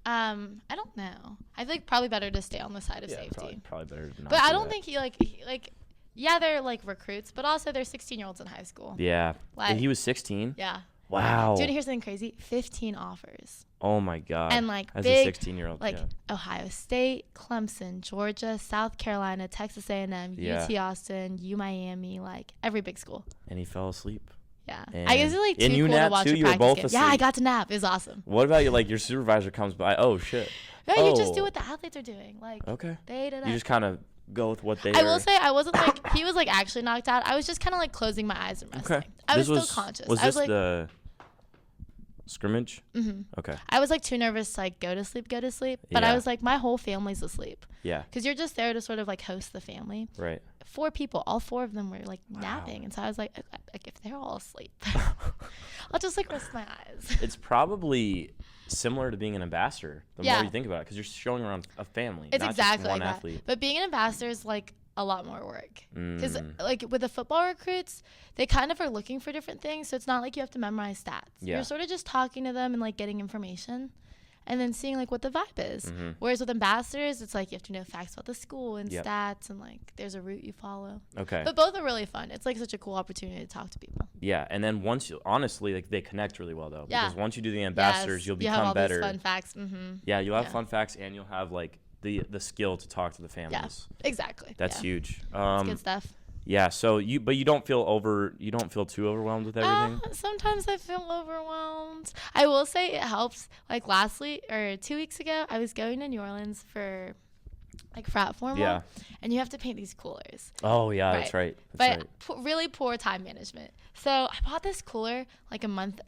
I don't know. I think probably better to stay on the side of safety. Probably better to not. But I don't think he yeah, they're like recruits, but also they're 16-year-olds in high school. Yeah. Like, he was 16? Yeah. Wow. Dude, here's something crazy. 15 offers. Oh my God. And like as big, a 16-year-old, like Ohio State, Clemson, Georgia, South Carolina, Texas A&M, UT Austin, Miami, like every big school. And he fell asleep. Yeah. And I guess it's like too cool to watch a practice game. Yeah, I got to nap. It was awesome. What about you? Like your supervisor comes by. Oh shit. No, you just do what the athletes are doing. Like okay. They did it. You just kind of go with what they. I will say I wasn't like he was like actually knocked out. I was just kind of like closing my eyes and resting. Okay. I was still conscious. Was I was this like, the scrimmage? Mm-hmm. Okay. I was like too nervous to like go to sleep. But I was like, my whole family's asleep. Yeah. Because you're just there to sort of like host the family. Right. 4 people, all 4 of them were like napping, and so I was like if they're all asleep, I'll just like rest my eyes. It's probably similar to being an ambassador. The more you think about it, because you're showing around a family, it's not exactly just one like athlete. But being an ambassador is like a lot more work because like with the football recruits, they kind of are looking for different things, so it's not like you have to memorize stats. You're sort of just talking to them and like getting information and then seeing like what the vibe is. Whereas with ambassadors, it's like you have to know facts about the school and stats, and like there's a route you follow. Okay. But both are really fun. It's like such a cool opportunity to talk to people. Yeah, and then once you honestly like they connect really well though, because once you do the ambassadors, you'll become have all better. These fun facts. Yeah, you'll have fun facts, and you'll have like the skill to talk to the families. Yeah, exactly. That's huge. It's good stuff. Yeah. So you don't feel too overwhelmed with everything? Sometimes I feel overwhelmed. I will say it helps. Like 2 weeks ago, I was going to New Orleans for like frat formal, and you have to paint these coolers. Oh yeah, right. That's right. Really poor time management. So I bought this cooler like a month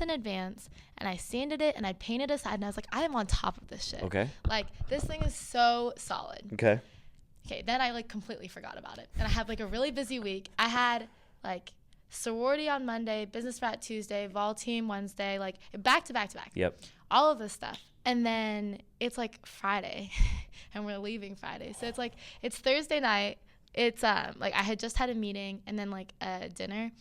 in advance, and I sanded it and I painted a side, and I was like, I am on top of this shit. Okay. Like this thing is so solid. Okay. Then I like completely forgot about it, and I had like a really busy week. I had like sorority on Monday, business frat Tuesday, vol team Wednesday, like back to back to back. Yep. All of this stuff. And then it's like Friday and we're leaving Friday. So it's Thursday night. It's like I had just had a meeting and then like a dinner.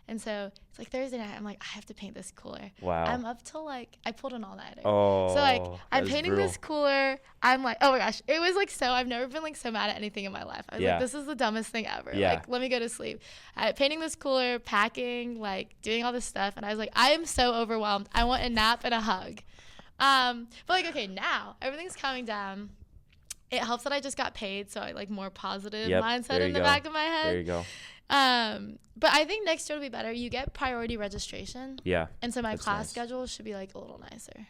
And so it's like Thursday night. I'm like, I have to paint this cooler. Wow. I'm up till like, I pulled an all-nighter. Oh. So like I'm painting this cooler. I'm like, oh my gosh. It was like I've never been like so mad at anything in my life. I was like, this is the dumbest thing ever. Yeah. Like, let me go to sleep. Painting this cooler, packing, like doing all this stuff. And I was like, I am so overwhelmed. I want a nap and a hug. But like, okay, now everything's calming down. It helps that I just got paid, so I like more positive mindset in the back of my head. There you go. But I think next year will be better. You get priority registration. Yeah. And so my class schedule should be like a little nicer.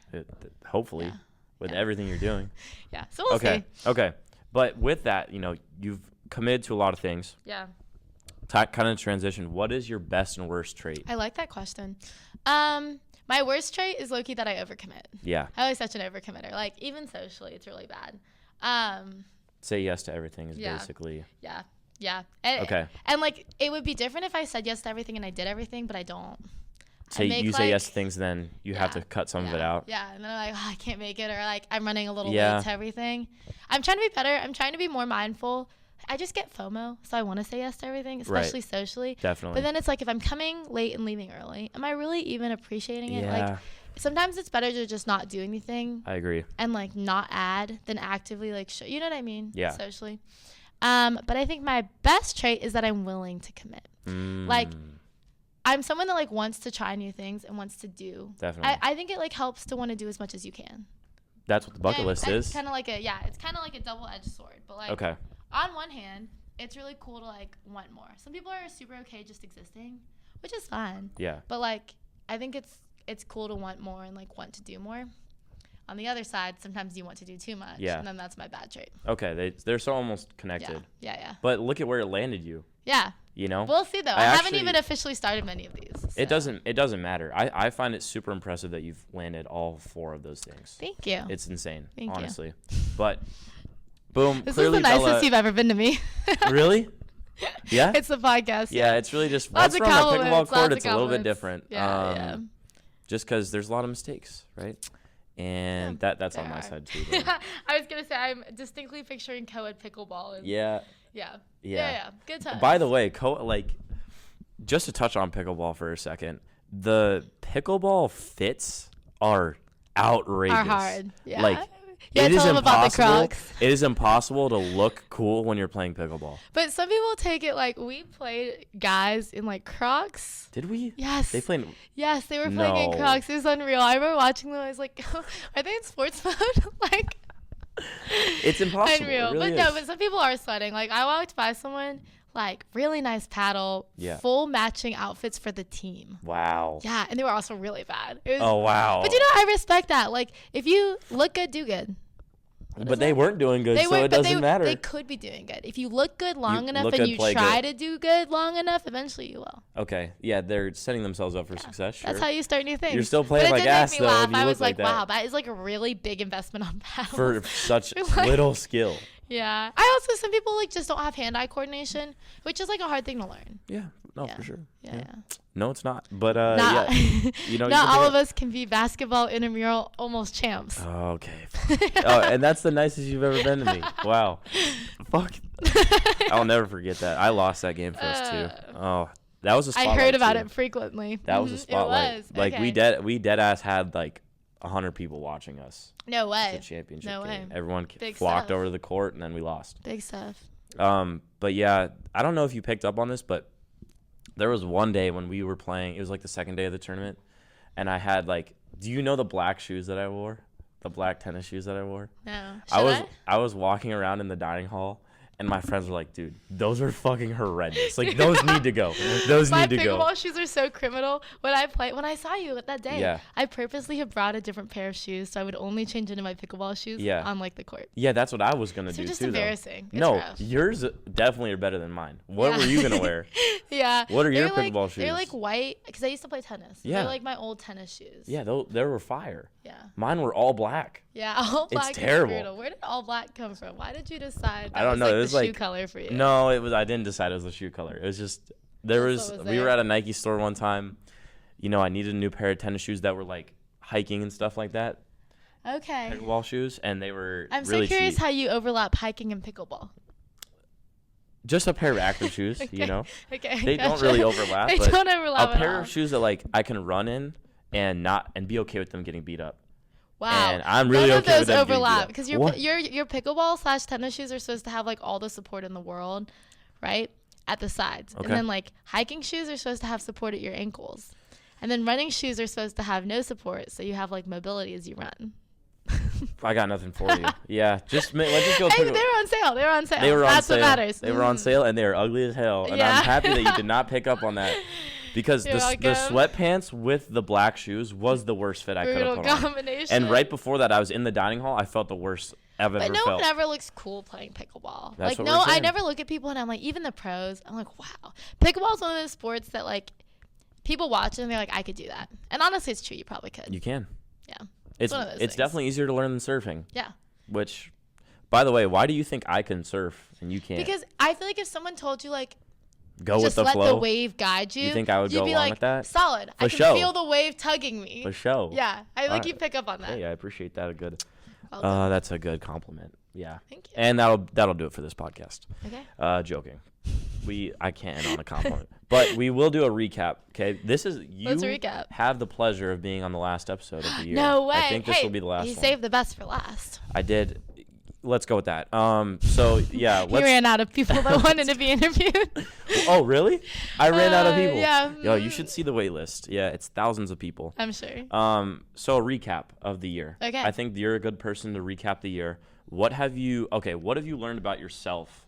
Hopefully, with everything you're doing. Yeah. So we'll see. Okay. But with that, you've committed to a lot of things. Yeah. Kind of transition. What is your best and worst trait? I like that question. My worst trait is low-key that I overcommit. Yeah. I'm always such an overcommitter. Like, even socially, it's really bad. Say yes to everything is basically. Yeah. Yeah. And, like, it would be different if I said yes to everything and I did everything, but I don't. Say yes to things, then you have to cut some of it out. Yeah. And then I'm like, I can't make it, or, like, I'm running a little late to everything. I'm trying to be better. I'm trying to be more mindful. I just get FOMO, so I want to say yes to everything, especially socially. Definitely. But then it's like, if I'm coming late and leaving early, am I really even appreciating it? Yeah. Like, sometimes it's better to just not do anything. I agree. And like not add than actively like show. You know what I mean? Yeah. Socially. But I think my best trait is that I'm willing to commit. Like, I'm someone that like wants to try new things and wants to do. Definitely. I think it like helps to want to do as much as you can. That's what the bucket list is. It's kind of like it's kind of like a double-edged sword. But like, on one hand, it's really cool to like want more. Some people are super okay just existing, which is fine. Yeah. But like, I think it's cool to want more and like want to do more. On the other side, sometimes you want to do too much. Yeah. And then that's my bad trait. Okay. They're so almost connected. Yeah. But look at where it landed you. Yeah. You know? We'll see though. I haven't even officially started many of these. So. It doesn't matter. I find it super impressive that you've landed all 4 of those things. Thank you. It's insane. Thank honestly. you. But boom. This is the nicest you've ever been to me. Really? Yeah. It's the podcast. Yeah, it's really just once we're on the pickleball court, it's a little bit different. Yeah. Just because there's a lot of mistakes, right? And that's on my side too. I was gonna say I'm distinctly picturing co-ed pickleball. Yeah. Good times. By the way, just to touch on pickleball for a second, the pickleball fits are outrageous. Are hard. Yeah. Like, it is impossible. About the Crocs. It is impossible to look cool when you're playing pickleball. But some people take it like we played guys in like Crocs. Did we? Yes. They played. Yes, they were playing in Crocs. It was unreal. I remember watching them. I was like, are they in sports mode? Like, it's impossible. Unreal. It really but is. But some people are sweating. Like, I walked by someone. Like, really nice paddle, full matching outfits for the team. Wow. Yeah, and they were also really bad. Wow. But I respect that. Like, if you look good, do good. But they weren't doing good, so it doesn't matter. They could be doing good. If you look good long enough and you try to do good long enough, eventually you will. Okay. Yeah, they're setting themselves up for success. Sure. That's how you start new things. You're still playing like ass, though. Laugh. I was like, wow, that is like a really big investment on paddles. For such little skill. Yeah. Some people like just don't have hand-eye coordination, which is like a hard thing to learn. Yeah. No, for sure. Yeah. No, it's not. But not all of us can be basketball intramural almost champs. Oh, okay. And that's the nicest you've ever been to me. Wow. Fuck. I'll never forget that. I lost that game for us too. Oh, that was a spotlight. I heard about it frequently. That was a spotlight. It was. Like we dead ass had like 100 people watching us. No way. The championship game. Way. Everyone flocked over to the court, and then we lost. Big stuff. But yeah, I don't know if you picked up on this, but there was one day when we were playing. It was like the second day of the tournament, and I had like, do you know the black shoes that I wore? The black tennis shoes that I wore? No. I was walking around in the dining hall, And my friends were like, dude, those are fucking horrendous. Like, those need to go. Those need to go. My pickleball shoes are so criminal. When I saw you that day, I purposely had brought a different pair of shoes, so I would only change into my pickleball shoes on, like, the court. Yeah, that's what I was going to do, too, just embarrassing. No, rough. Yours definitely are better than mine. What were you going to wear? What are your pickleball shoes? They're, like, white, because I used to play tennis. Yeah. They're, like, my old tennis shoes. Yeah, they were fire. Yeah. Mine were all black. Yeah, all black. It's terrible. Where did all black come from? Why did you decide I don't know. It was the shoe color for you? No, I didn't decide it was the shoe color. It was just we were at a Nike store one time. You know, I needed a new pair of tennis shoes that were like hiking and stuff like that. Okay. Pickleball shoes, and they were I'm really so curious cheap. How you overlap hiking and pickleball. Just a pair of active shoes, Okay. you know. Okay. They don't really overlap. They don't overlap. A pair of shoes that like I can run in and be okay with them getting beat up. Wow. And I'm really okay with them overlap because your pickleball / tennis shoes are supposed to have like all the support in the world, right? At the sides. Okay. And then like hiking shoes are supposed to have support at your ankles. And then running shoes are supposed to have no support, so you have like mobility as you run. I got nothing for you. Yeah, let's just go. Hey, they were on sale. That's what matters. They were on sale, and they were ugly as hell. And I'm happy that you did not pick up on that. Because the sweatpants with the black shoes was the worst fit I could have put on. And right before that, I was in the dining hall. I felt the worst I've ever felt. But no one ever looks cool playing pickleball. That's like, I never look at people and I'm like, even the pros, I'm like, wow. Pickleball is one of those sports that like people watch and they're like, I could do that. And honestly, it's true. You probably could. You can. Yeah. It's definitely easier to learn than surfing. Yeah. Which, by the way, why do you think I can surf and you can't? Because I feel like if someone told you like, go with the flow. Just let the wave guide you. You think I would go along with that? Solid. I can feel the wave tugging me. For sure. Yeah. I think you pick up on that. Hey, I appreciate that. That's a good compliment. Yeah. Thank you. And that'll do it for this podcast. Okay. Joking. I can't end on a compliment. But we will do a recap, okay? Let's recap. Have the pleasure of being on the last episode of the year. No way. I think this will be the last one. You saved the best for last. I did. Let's go with that. So yeah, you ran out of people that wanted to be interviewed. Oh really? I ran out of people. Yeah. Yo, you should see the wait list. Yeah, it's thousands of people. I'm sure. So a recap of the year. Okay. I think you're a good person to recap the year. What have you learned about yourself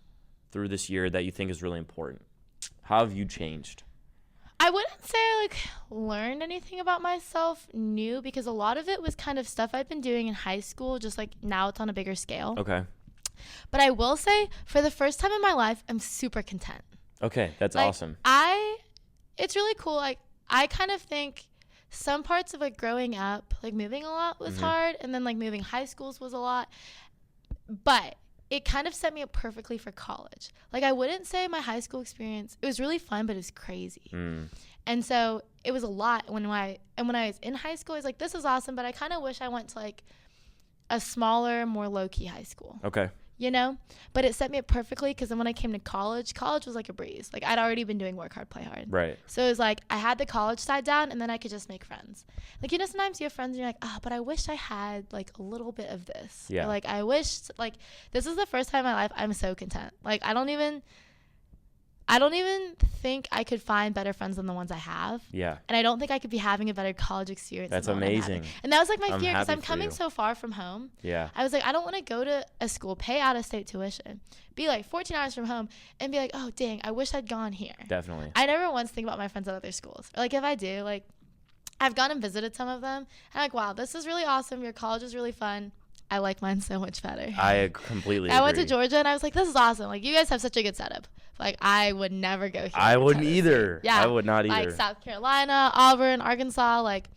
through this year that you think is really important? How have you changed? I wouldn't say I learned anything about myself new because a lot of it was kind of stuff I'd been doing in high school, just like now it's on a bigger scale. Okay. But I will say for the first time in my life, I'm super content. Okay, that's awesome. It's really cool. Like I kind of think some parts of like growing up, like moving a lot was hard, and then like moving high schools was a lot. But it kind of set me up perfectly for college. Like I wouldn't say my high school experience, it was really fun, but it was crazy. And so it was a lot when I was in high school, I was like, this is awesome, but I kind of wish I went to like a smaller, more low-key high school. Okay. You know? But it set me up perfectly because then when I came to college was like a breeze. Like I'd already been doing work hard, play hard. Right. So it was like I had the college side down and then I could just make friends. Like, you know, sometimes you have friends and you're like, but I wish I had like a little bit of this. Yeah. Or, like I wish, like this is the first time in my life I'm so content. Like I don't even think I could find better friends than the ones I have. Yeah. And I don't think I could be having a better college experience. That's amazing. And that was like my fear because I'm coming so far from home. Yeah. I was like, I don't want to go to a school, pay out-of-state tuition, be like 14 hours from home, and be like, oh, dang, I wish I'd gone here. Definitely. I never once think about my friends at other schools. Or like if I do, like I've gone and visited some of them. And I'm like, wow, this is really awesome. Your college is really fun. I like mine so much better. I completely agree. I went to Georgia and I was like, this is awesome. Like you guys have such a good setup. Like I would never go here. I wouldn't either. Yeah. I would not either. Like South Carolina, Auburn, Arkansas, like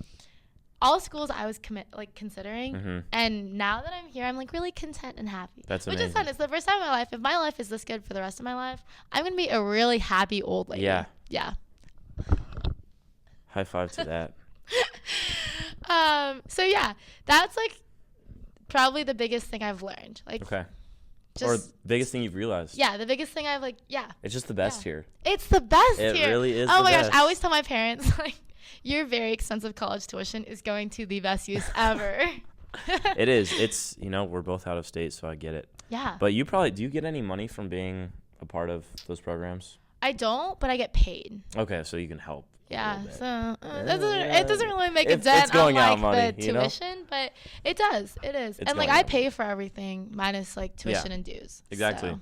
all schools I was considering. And now that I'm here, I'm like really content and happy. That's amazing. Which is fun. It's the first time in my life. If my life is this good for the rest of my life, I'm going to be a really happy old lady. Yeah. Yeah. High five to that. So yeah, that's like probably the biggest thing I've learned. Like, okay. Or biggest thing you've realized. Yeah, the biggest thing It's just the best here. It's the best here. It really is. Oh my gosh, I always tell my parents like, your very expensive college tuition is going to the best use ever. It is. It's we're both out of state, so I get it. Yeah. But do you get any money from being a part of those programs? I don't, but I get paid. Okay, so you can help. Yeah, so it doesn't really make a dent on like the tuition, but it does. It is. And like I pay for everything minus like tuition and dues. Exactly. So.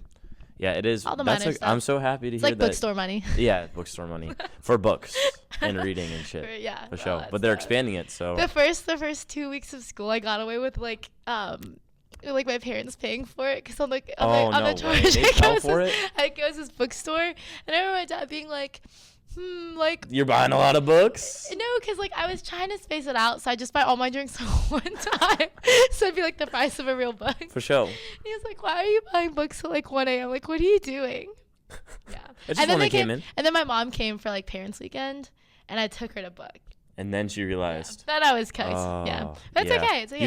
Yeah, it is. All the minor stuff. I'm so happy to hear that. It's like that. bookstore money. Yeah, bookstore money for books and reading and shit. Yeah, for sure. But they're expanding it. So the first 2 weeks of school, I got away with like my parents paying for it because on the charge it goes as bookstore, and I remember my dad being like, like you're buying a lot of books. No, because like I was trying to space it out, so I just buy all my drinks one time, so it'd be like the price of a real book. For sure. He was like, "Why are you buying books at like 1 a.m.? Like, what are you doing?" Yeah. And then they came in. And then my mom came for like parents' weekend, and I took her to book. And then she realized that I was cursed. Yeah, that's okay. It's okay.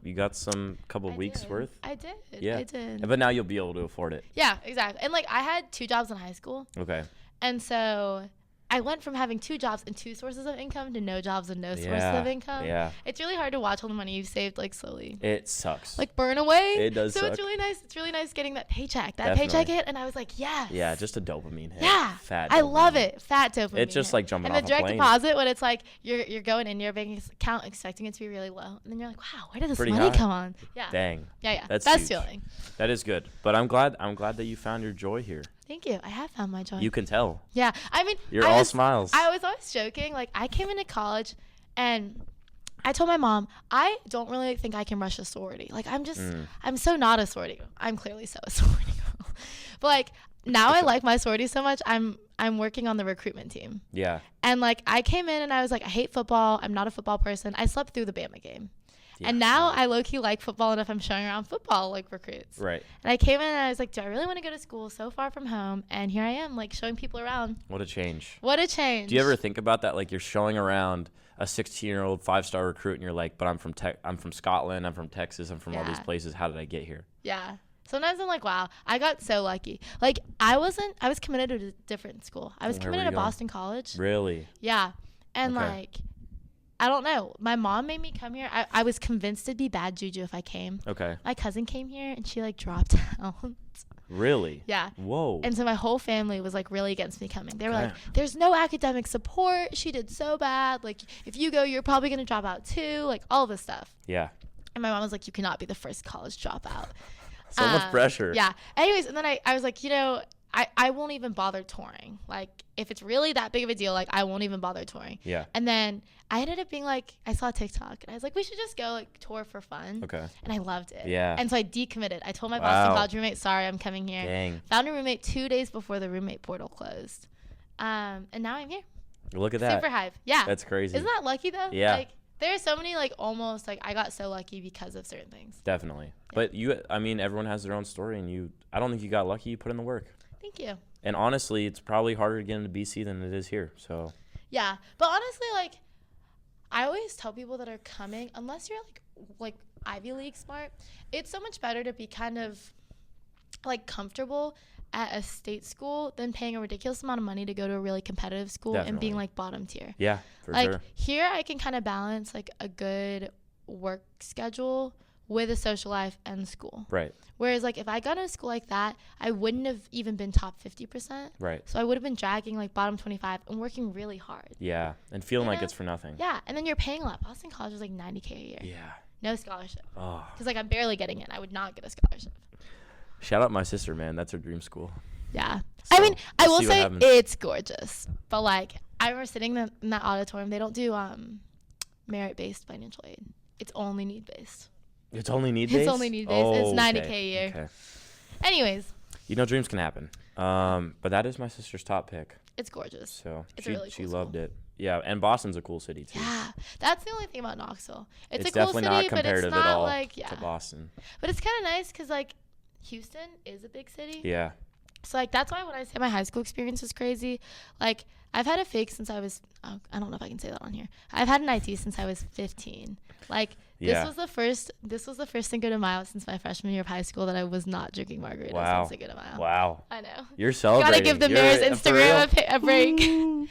You got some couple weeks worth. I did. Yeah, I did. But now you'll be able to afford it. Yeah, exactly. And like I had 2 jobs in high school. Okay. And so I went from having 2 jobs and 2 sources of income to no jobs and no sources of income. Yeah. It's really hard to watch all the money you've saved like slowly. It sucks. Like burn away. It does. So it's really nice. It's really nice getting that paycheck. That paycheck hit, and I was like, yes. Yeah, just a dopamine hit. Yeah. Fat. I love it. Fat dopamine. It's just like jumping off a plane. And the direct deposit when it's like you're going in your bank account expecting it to be really low, and then you're like, wow, where did this money come on? Yeah. Dang. Yeah. That's best feeling. That is good. But I'm glad that you found your joy here. Thank you. I have found my joy. You can tell. Yeah. I mean, you're all smiles. I was always joking. Like, I came into college and I told my mom, I don't really think I can rush a sorority. Like, I'm so not a sorority girl. I'm clearly so a sorority girl. But, like, now I like my sorority so much, I'm working on the recruitment team. Yeah. And, like, I came in and I was like, I hate football. I'm not a football person. I slept through the Bama game. Yeah, and now I low-key like football enough. I'm showing around football like recruits. Right. And I came in and I was like, do I really want to go to school so far from home? And here I am, like, showing people around. What a change. What a change. Do you ever think about that? Like, you're showing around a 16-year-old 5-star recruit and you're like, but I'm from Scotland, I'm from Texas, I'm from all these places. How did I get here? Yeah. Sometimes I'm like, wow, I got so lucky. Like, I was committed to a different school. I was committed to Boston College. Really? Yeah. And like, I don't know. My mom made me come here. I was convinced it'd be bad juju if I came. Okay. My cousin came here and she like dropped out. Really? Yeah. Whoa. And so my whole family was like really against me coming. They were like, there's no academic support. She did so bad. Like, if you go, you're probably going to drop out too. Like, all this stuff. Yeah. And my mom was like, you cannot be the first college dropout. So much pressure. Yeah. Anyways, and then I was like, I won't even bother touring. Like, if it's really that big of a deal, like, I won't even bother touring. Yeah. And then I ended up being like, I saw TikTok and I was like, we should just go like tour for fun. Okay. And I loved it. Yeah. And so I decommitted. I told my Boston College roommate, sorry, I'm coming here. Dang. Found a roommate 2 days before the roommate portal closed. And now I'm here. Look at that. Super hype. Yeah. That's crazy. Isn't that lucky though? Yeah. Like, there are so many, like, almost, like, I got so lucky because of certain things. Definitely. Yeah. But everyone has their own story, and I don't think you got lucky. You put in the work. Thank you. And honestly, it's probably harder to get into BC than it is here, so. Yeah. But honestly, like, I always tell people that are coming, unless you're, like Ivy League smart, it's so much better to be kind of, like, comfortable at a state school than paying a ridiculous amount of money to go to a really competitive school and being like bottom tier. Yeah, for like, sure. Here I can kind of balance like a good work schedule with a social life and school. Right. Whereas like if I got into a school like that, I wouldn't have even been top 50%. Right. So I would have been dragging like bottom 25 and working really hard. Yeah, and feeling like it's for nothing. Yeah, and then you're paying a lot. Boston College was like $90K a year. Yeah. No scholarship. Oh. Because like I'm barely getting in. I would not get a scholarship. Shout out my sister, man. That's her dream school. Yeah. So, I mean, I will say it's gorgeous. But, like, I remember sitting in that auditorium. They don't do merit-based financial aid. It's only need-based. It's only need-based? It's only need-based. It's $90K a year. Okay. Anyways. Dreams can happen. But that is my sister's top pick. It's gorgeous. So it's really cool she loved it. Yeah, and Boston's a cool city, too. Yeah. That's the only thing about Knoxville. It's a cool definitely city, not comparative but it's not at all like, to Boston. But it's kind of nice because, like, Houston is a big city. Yeah. So, like, that's why when I say my high school experience is crazy, like, I've had a fake since I was, I don't know if I can say that on here. I've had an ID since I was 15. Like, this was the first Cinco de Mayo since my freshman year of high school that I was not drinking margaritas on Cinco de Mayo. Wow. I know. You're celebrating. Gotta give the mayor's Instagram a break.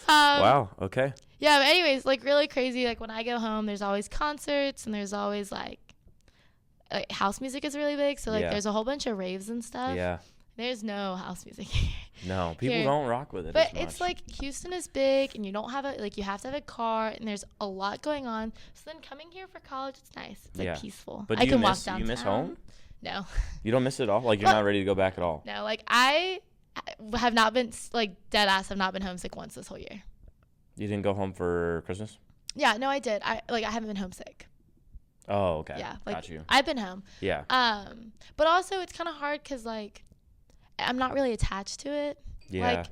Wow. Okay. Yeah, but anyways, like, really crazy. Like, when I go home, there's always concerts and there's always, like house music is really big. So, like, there's a whole bunch of raves and stuff. Yeah. There's no house music. No, people don't rock with it. But as much. It's like Houston is big, and you don't have you have to have a car, and there's a lot going on. So then coming here for college, it's nice. It's like peaceful. But I can walk downtown. You miss home? No. You don't miss it at all? Like you're not ready to go back at all? No, like I have not been like dead ass. Have not been homesick once this whole year. You didn't go home for Christmas? Yeah, no, I did. I haven't been homesick. Oh, okay. Yeah, like got you. I've been home. Yeah. But also it's kind of hard because like I'm not really attached to it. Yeah. Like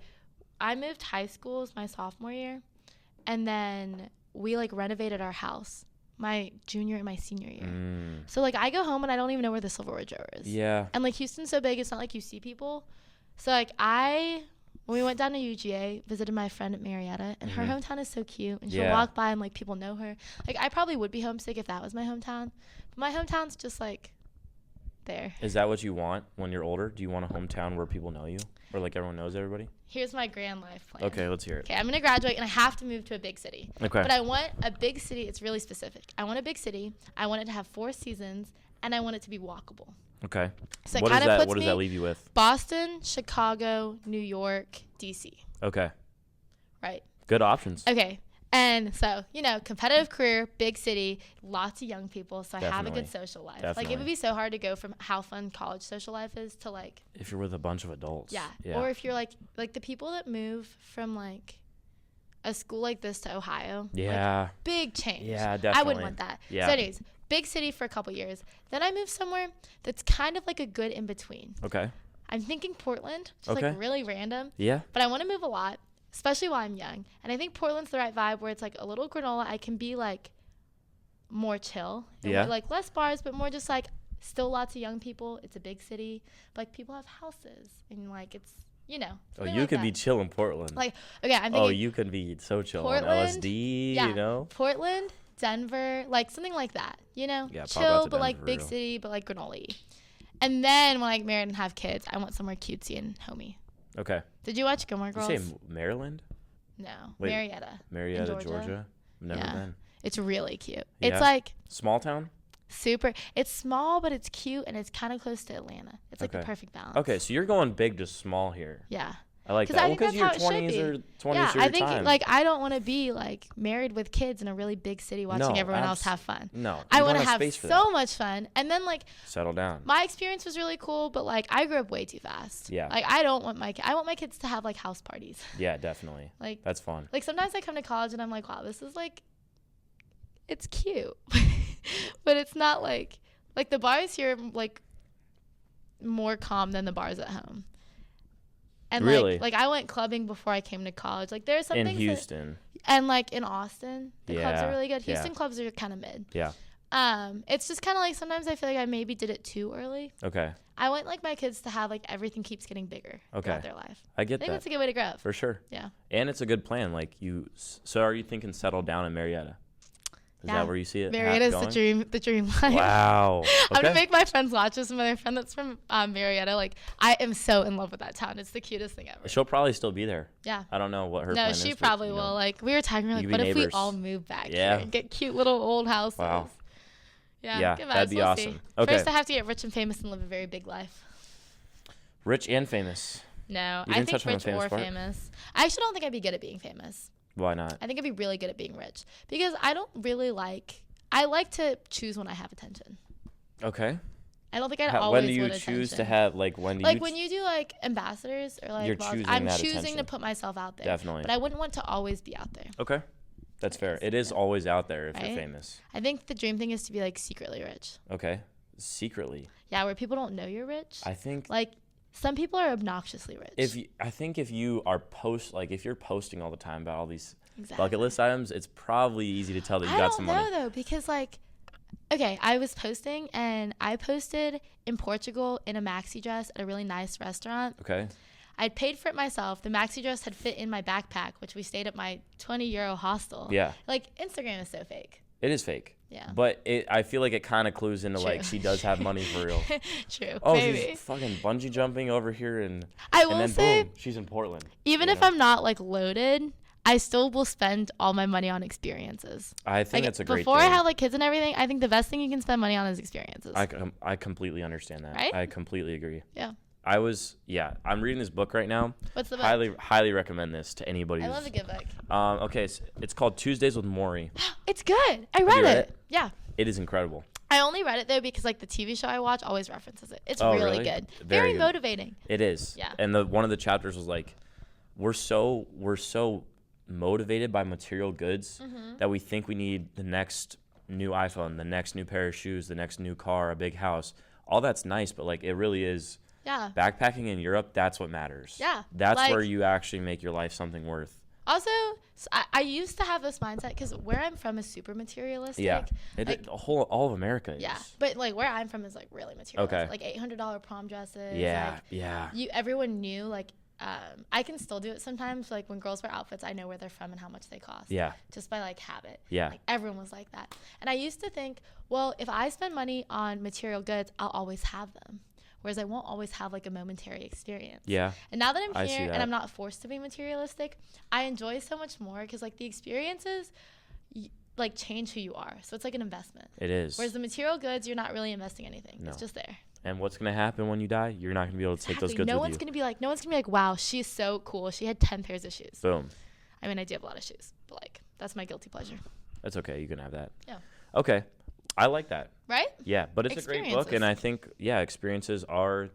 I moved high schools my sophomore year, and then we like renovated our house my junior and my senior year. So like I go home and I don't even know where the Silver Ridge River is. Yeah. And like Houston's so big, it's not like you see people. So like when we went down to UGA, visited my friend at Marietta, and her hometown is so cute, and she'll walk by and like people know her. Like I probably would be homesick if that was my hometown, but my hometown's just like there. Is that what you want when you're older? Do you want a hometown where people know you, or like everyone knows everybody? Here's my grand life plan. Okay, let's hear it. Okay, I'm gonna graduate and I have to move to a big city. Okay. But I want a big city. It's really specific. I want a big city. I want it to have 4 seasons, and I want it to be walkable. Okay. So what does that leave you with? Boston, Chicago, New York, DC. Okay. Right. Good options. Okay. And so, competitive career, big city, lots of young people. So I have a good social life. Definitely. Like it would be so hard to go from how fun college social life is to like. If you're with a bunch of adults. Yeah. Or if you're like the people that move from like a school like this to Ohio. Yeah. Like, big change. Yeah, definitely. I wouldn't want that. Yeah. So anyways, big city for a couple years. Then I moved somewhere that's kind of like a good in between. Okay. I'm thinking Portland, just like really random. Yeah. But I want to move a lot, especially while I'm young. And I think Portland's the right vibe where it's like a little granola. I can be like more chill. And more, like less bars, but more just like still lots of young people. It's a big city. But like people have houses and like it's, Oh, you could be chill in Portland. Like, okay, I'm thinking. Oh, you could be so chill Portland, on LSD, Portland, Denver, like something like that, Yeah, chill, but like big city, but like granola. And then when I get married and have kids, I want somewhere cutesy and homey. Okay. Did you watch Gilmore Girls? Did you say Maryland? No. Wait, Marietta, Georgia? Never been. It's really cute. Yeah. It's like small town? Super. It's small, but it's cute, and it's kind of close to Atlanta. It's like the perfect balance. Okay, so you're going big to small here. Yeah. I like that. Because your 20s or 20s I think like I don't want to be like married with kids in a really big city watching everyone else have fun. No. I want to have so much fun, and then like settle down. My experience was really cool, but like I grew up way too fast. Yeah. Like I want my kids to have like house parties. Yeah, definitely. Like that's fun. Like sometimes I come to college and I'm like, wow, this is like, it's cute, but it's not like the bars here are like more calm than the bars at home. And really? like I went clubbing before I came to college. Like there's some things in Houston. And like in Austin, the clubs are really good. Houston clubs are kind of mid. Yeah. It's just kind of like sometimes I feel like I maybe did it too early. Okay. I want like my kids to have like everything keeps getting bigger throughout their life. I get that. I think that's a good way to grow up. For sure. Yeah. And it's a good plan. Like so are you thinking settle down in Marietta? Is that where you see it? Marietta's the dream life. Wow. Okay. I'm gonna make my friends watch this. My friend that's from Marietta, like I am so in love with that town. It's the cutest thing ever. She'll probably still be there. Yeah. I don't know what her plan is. No, she probably will. Like we were talking, we're like, what if we all move back here and get cute little old houses? Wow. Yeah, that'd be awesome. See. Okay. First, I have to get rich and famous and live a very big life. Rich and famous. No, I think rich or famous. I actually don't think I'd be good at being famous. Why not? I think I'd be really good at being rich because I don't really like. I like to choose when I have attention. Okay. I don't think I'd always when do you choose to have like when do you when you do like ambassadors or like I'm choosing to put myself out there. Definitely. But I wouldn't want to always be out there. Okay. That's fair. It is always out there if you're famous. I think the dream thing is to be like secretly rich. Okay. Secretly. Yeah, where people don't know you're rich. I think like some people are obnoxiously rich. I think if you are if you're posting all the time about all these bucket list items, it's probably easy to tell that you got some money. I don't know though, because like, okay, I was posting and I posted in Portugal in a maxi dress at a really nice restaurant. Okay. I'd paid for it myself. The maxi dress had fit in my backpack, which we stayed at my 20-euro hostel. Yeah. Like Instagram is so fake. It is fake. Yeah. But I feel like it kind of clues into like she does have money for real. True. Oh, maybe. She's fucking bungee jumping over here and then boom, she's in Portland. Even if I'm not like loaded, I still will spend all my money on experiences. I think that's a great thing. Before I have like kids and everything, I think the best thing you can spend money on is experiences. I completely understand that. Right? I completely agree. Yeah. I'm reading this book right now. What's the book? Highly recommend this to anybody. I love a good book. Okay, it's called Tuesdays with Morrie. It's good. I read it. Yeah. It is incredible. I only read it though because like the TV show I watch always references it. It's really good. Very good. Motivating. It is. Yeah. And one of the chapters was like, we're so motivated by material goods that we think we need the next new iPhone, the next new pair of shoes, the next new car, a big house. All that's nice, but like it really is. Yeah. Backpacking in Europe, that's what matters. Yeah. That's like, where you actually make your life something worth. Also, I used to have this mindset because where I'm from is super materialistic. Yeah, like, all of America is. Yeah, but like where I'm from is like really materialistic. Okay. Like $800 prom dresses. Yeah, like, everyone knew like. I can still do it sometimes. Like when girls wear outfits, I know where they're from and how much they cost. Yeah. Just by like habit. Yeah. Like everyone was like that. And I used to think, well, if I spend money on material goods, I'll always have them. Whereas I won't always have like a momentary experience. Yeah. And now that I'm here and I'm not forced to be materialistic, I enjoy so much more because like the experiences like change who you are. So it's like an investment. It is. Whereas the material goods, you're not really investing anything. No. It's just there. And what's going to happen when you die? You're not going to be able to take those goods with you. No one's going to be like, wow, she's so cool. She had 10 pairs of shoes. Boom. I mean, I do have a lot of shoes, but like, that's my guilty pleasure. That's okay. You can have that. Yeah. Okay. I like that. Right? Yeah. But it's a great book. And I think, experiences are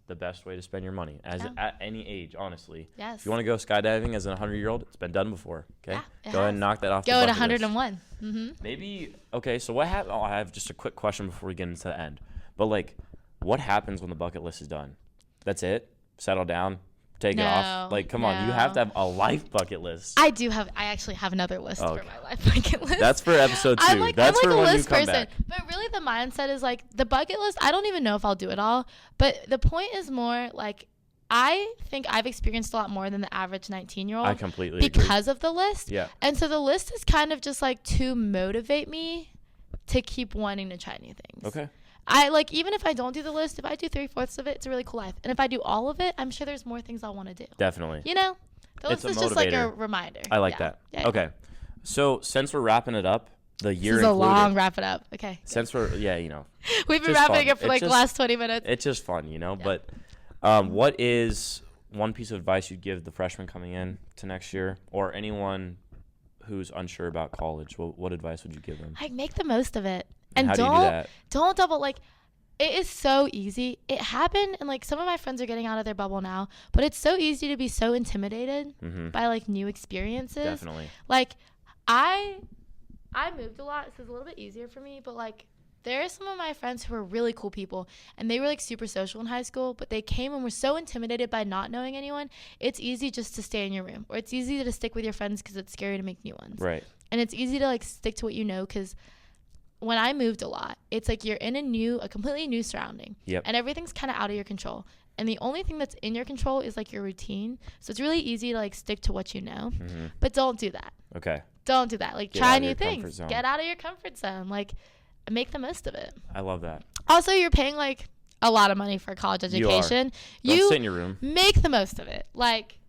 the best way to spend your money at any age, honestly. Yes. If you want to go skydiving as a 100-year-old, it's been done before. Okay. Yeah, go ahead and knock that off. Go at 101. Mm-hmm. Maybe. Okay. So what happened? I have just a quick question before we get into the end. But like, what happens when the bucket list is done? That's it? Settle down? Take it off? Like, come on. You have to have a life bucket list. I actually have another list for my life bucket list. That's for episode 2. That's for when you come back. But really the mindset is like the bucket list. I don't even know if I'll do it all. But the point is more like I think I've experienced a lot more than the average 19-year-old. I completely agree. Because of the list. Yeah. And so the list is kind of just like to motivate me to keep wanting to try new things. Okay. I like, even if I don't do the list, if I do 3/4 of it, it's a really cool life. And if I do all of it, I'm sure there's more things I'll want to do. Definitely. You know? The list is just like a reminder. I like that. Yeah. Okay. So since we're wrapping it up, the year this is a long wrap it up. Okay. Since we're, We've been wrapping it up for like the last 20 minutes. It's just fun, But what is one piece of advice you'd give the freshmen coming in to next year or anyone who's unsure about college? What advice would you give them? Like, make the most of it. And how do you do that? Don't double, like, it is so easy. It happened, and, like, some of my friends are getting out of their bubble now, but it's so easy to be so intimidated by, like, new experiences. Definitely. Like, I moved a lot, so it's a little bit easier for me, but, like, there are some of my friends who are really cool people, and they were, like, super social in high school, but they came and were so intimidated by not knowing anyone. It's easy just to stay in your room, or it's easy to stick with your friends because it's scary to make new ones. Right. And it's easy to, like, stick to what you know because when I moved a lot, it's like you're in a completely new surrounding. Yep. And everything's kind of out of your control. And the only thing that's in your control is, like, your routine. So it's really easy to, like, stick to what you know. Mm-hmm. But don't do that. Okay. Don't do that. Like, try new things. Get out of your comfort zone. Like, make the most of it. I love that. Also, you're paying, like, a lot of money for college education. Don't sit in your room. Make the most of it. Like,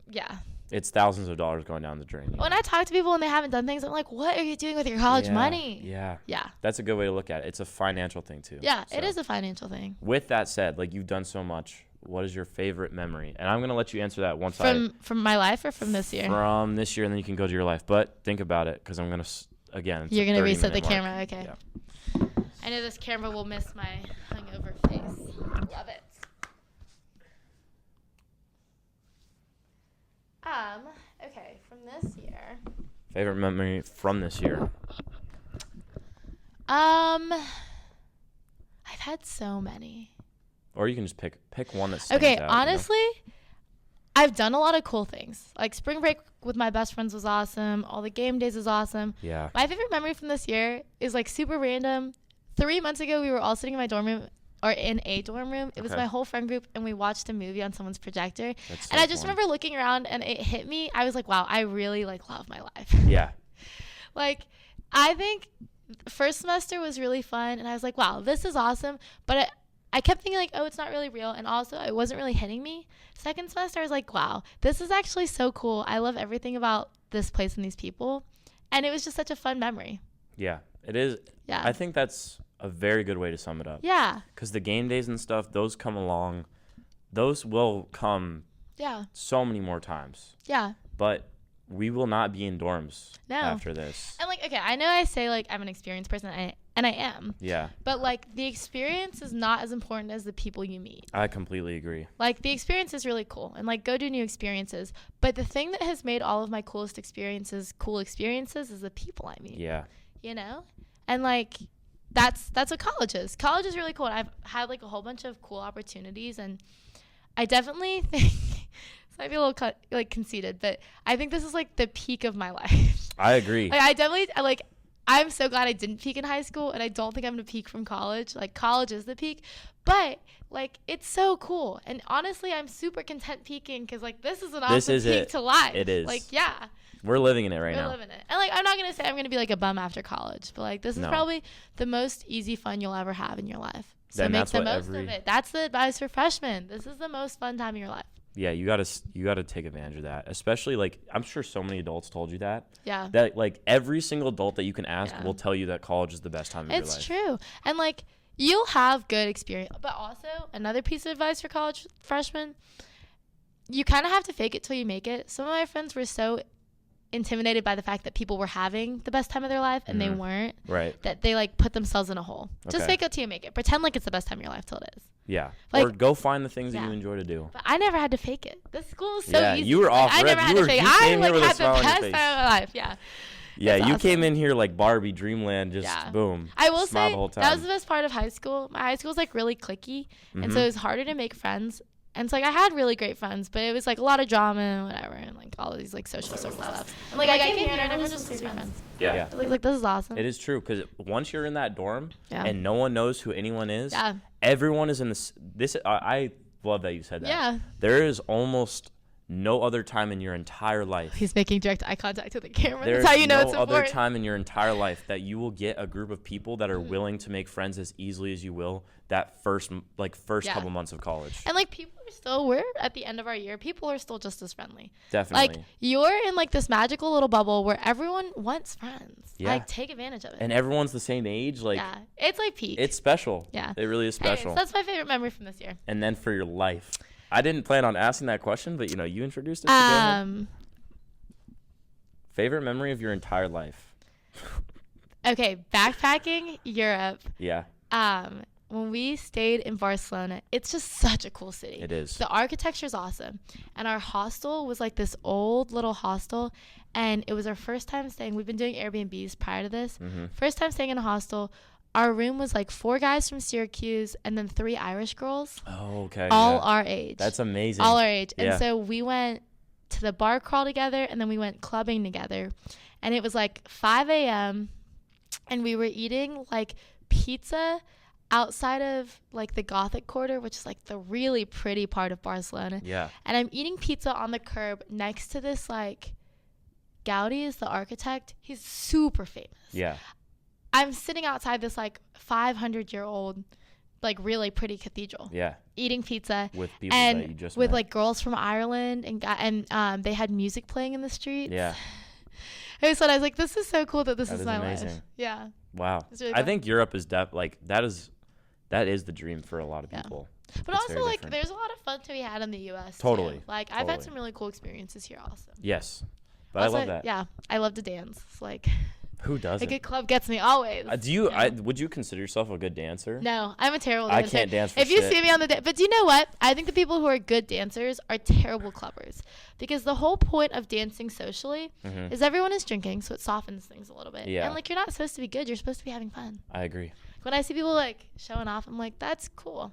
yeah. It's thousands of dollars going down the drain. When I talk to people and they haven't done things, I'm like, what are you doing with your college money? Yeah. Yeah. That's a good way to look at it. It's a financial thing, too. Yeah, it is a financial thing. With that said, like, you've done so much. What is your favorite memory? And I'm going to let you answer that once From my life or from this year? From this year, and then you can go to your life. But think about it, because I'm going to, again, you're going to reset the camera? Okay. Yeah. I know this camera will miss my hungover face. Love it. Okay, from this year. Favorite memory from this year? I've had so many. Or you can just pick one that stands out. Honestly, I've done a lot of cool things. Like spring break with my best friends was awesome. All the game days was awesome. Yeah. My favorite memory from this year is like super random. 3 months ago, we were all sitting in my dorm room. Or in a dorm room. It was my whole friend group, and we watched a movie on someone's projector. And I just remember looking around, and it hit me. I was like, wow, I really, like, love my life. Yeah. Like, I think first semester was really fun, and I was like, wow, this is awesome. But I kept thinking, like, oh, it's not really real. And also, it wasn't really hitting me. Second semester, I was like, wow, this is actually so cool. I love everything about this place and these people. And it was just such a fun memory. Yeah, it is. Yeah. I think that's a very good way to sum it up. Yeah. Because the game days and stuff, those come along those will come so many more times. Yeah. But we will not be in dorms after this. And like, okay, I know I say like I'm an experienced person, and I am. Yeah. But like the experience is not as important as the people you meet. I completely agree. Like the experience is really cool, and like go do new experiences. But the thing that has made all of my coolest experiences cool experiences is the people I meet. Yeah. You know, and like that's what college is. College is really cool. And I've had like a whole bunch of cool opportunities, and I definitely think. So I feel a little conceited, but I think this is like the peak of my life. I agree. Like I'm so glad I didn't peak in high school, and I don't think I'm gonna peak from college. Like college is the peak, but like it's so cool. And honestly, I'm super content peaking because like this is an awesome peak to life. It is. Like yeah. We're living in it right now. We're living it. And like I'm not gonna say I'm gonna be like a bum after college, but like this is probably the most easy fun you'll ever have in your life. So make the most of it. That's the advice for freshmen. This is the most fun time of your life. Yeah, you gotta take advantage of that. Especially like I'm sure so many adults told you that. Yeah. That like every single adult that you can ask will tell you that college is the best time of your life. It's true. And like you'll have good experience. But also another piece of advice for college freshmen, you kind of have to fake it till you make it. Some of my friends were so intimidated by the fact that people were having the best time of their life and they weren't. Right. That they like put themselves in a hole. Just fake it till you make it. Pretend like it's the best time of your life till it is. Yeah. Like, or go find the things that you enjoy to do. But I never had to fake it. This school is so easy. You were off. I never had to fake it. I like had the best time of my life. Yeah. Yeah, you came in here like Barbie Dreamland, just boom. I will say the whole time. that was the best part of high school. My high school was like really cliquey, and so it was harder to make friends. And so like I had really great friends, but it was like a lot of drama and whatever, and like all of these like social stuff. And like I came here and everyone just was friends. Yeah. Like this is awesome. It is true because once you're in that dorm and no one knows who anyone is, everyone is in this. I love that you said that. Yeah. There is almost no other time in your entire life. He's making direct eye contact to the camera. That's how you know it's important. There's no other time in your entire life that you will get a group of people that are willing to make friends as easily as you will that first couple months of college. And like we're at the end of our year, people are still just as friendly. Definitely. Like you're in like this magical little bubble where everyone wants friends. Yeah. Like take advantage of it. And everyone's the same age. Like it's like peak. It's special. Yeah. It really is special. Anyways, that's my favorite memory from this year. And then for your life. I didn't plan on asking that question, but you introduced it. Favorite memory of your entire life? Okay, backpacking Europe. Yeah. When we stayed in Barcelona, it's just such a cool city. It is. The architecture is awesome. And our hostel was like this old little hostel. And it was our first time staying. We've been doing Airbnbs prior to this. Mm-hmm. First time staying in a hostel. Our room was like 4 guys from Syracuse and then 3 Irish girls. Oh, okay. All our age. That's amazing. All our age. And so we went to the bar crawl together and then we went clubbing together. And it was like 5 a.m. and we were eating like pizza outside of like the Gothic Quarter, which is like the really pretty part of Barcelona. Yeah. And I'm eating pizza on the curb next to this like Gaudi is the architect. He's super famous. Yeah. I'm sitting outside this like 500-year-old, like really pretty cathedral. Yeah. Eating pizza with people that you just met. Like girls from Ireland and they had music playing in the streets. Yeah. I was like, this is so cool that this is my amazing. life. Yeah. Wow. Really cool. I think Europe is that is the dream for a lot of people. But it's also like there's a lot of fun to be had in the U.S. Totally. Too. Like I've had some really cool experiences here also. Yes. But also, I love that. Yeah. I love to dance. It's like. Who doesn't? A good club gets me always. Would you consider yourself a good dancer? No, I'm a terrible dancer. I can't dance for If you see me on the but do you know what? I think the people who are good dancers are terrible clubbers. Because the whole point of dancing socially is everyone is drinking, so it softens things a little bit. Yeah. And like you're not supposed to be good, you're supposed to be having fun. I agree. When I see people like showing off, I'm like, that's cool.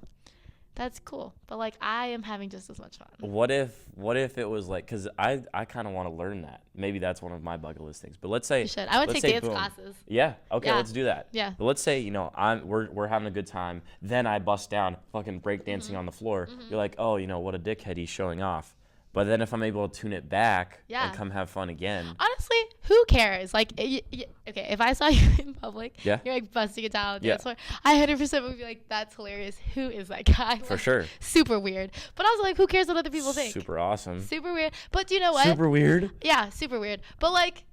That's cool. But like I am having just as much fun. What if it was like, because I kind of want to learn that. Maybe that's one of my bucket list things. But let's say you should. I would take dance classes. Yeah. Okay. Let's do that. Yeah. But let's say we're having a good time. Then I bust down, fucking break dancing on the floor. You're like, oh, what a dickhead, he's showing off. But then if I'm able to tune it back and come have fun again. Honestly, who cares? Like, okay, if I saw you in public, you're like busting it down on the dance floor, I 100% would be like, that's hilarious. Who is that guy? For sure. Super weird. But I was like, who cares what other people think? Super awesome. Super weird. But do you know what? Super weird? Yeah, super weird. But like,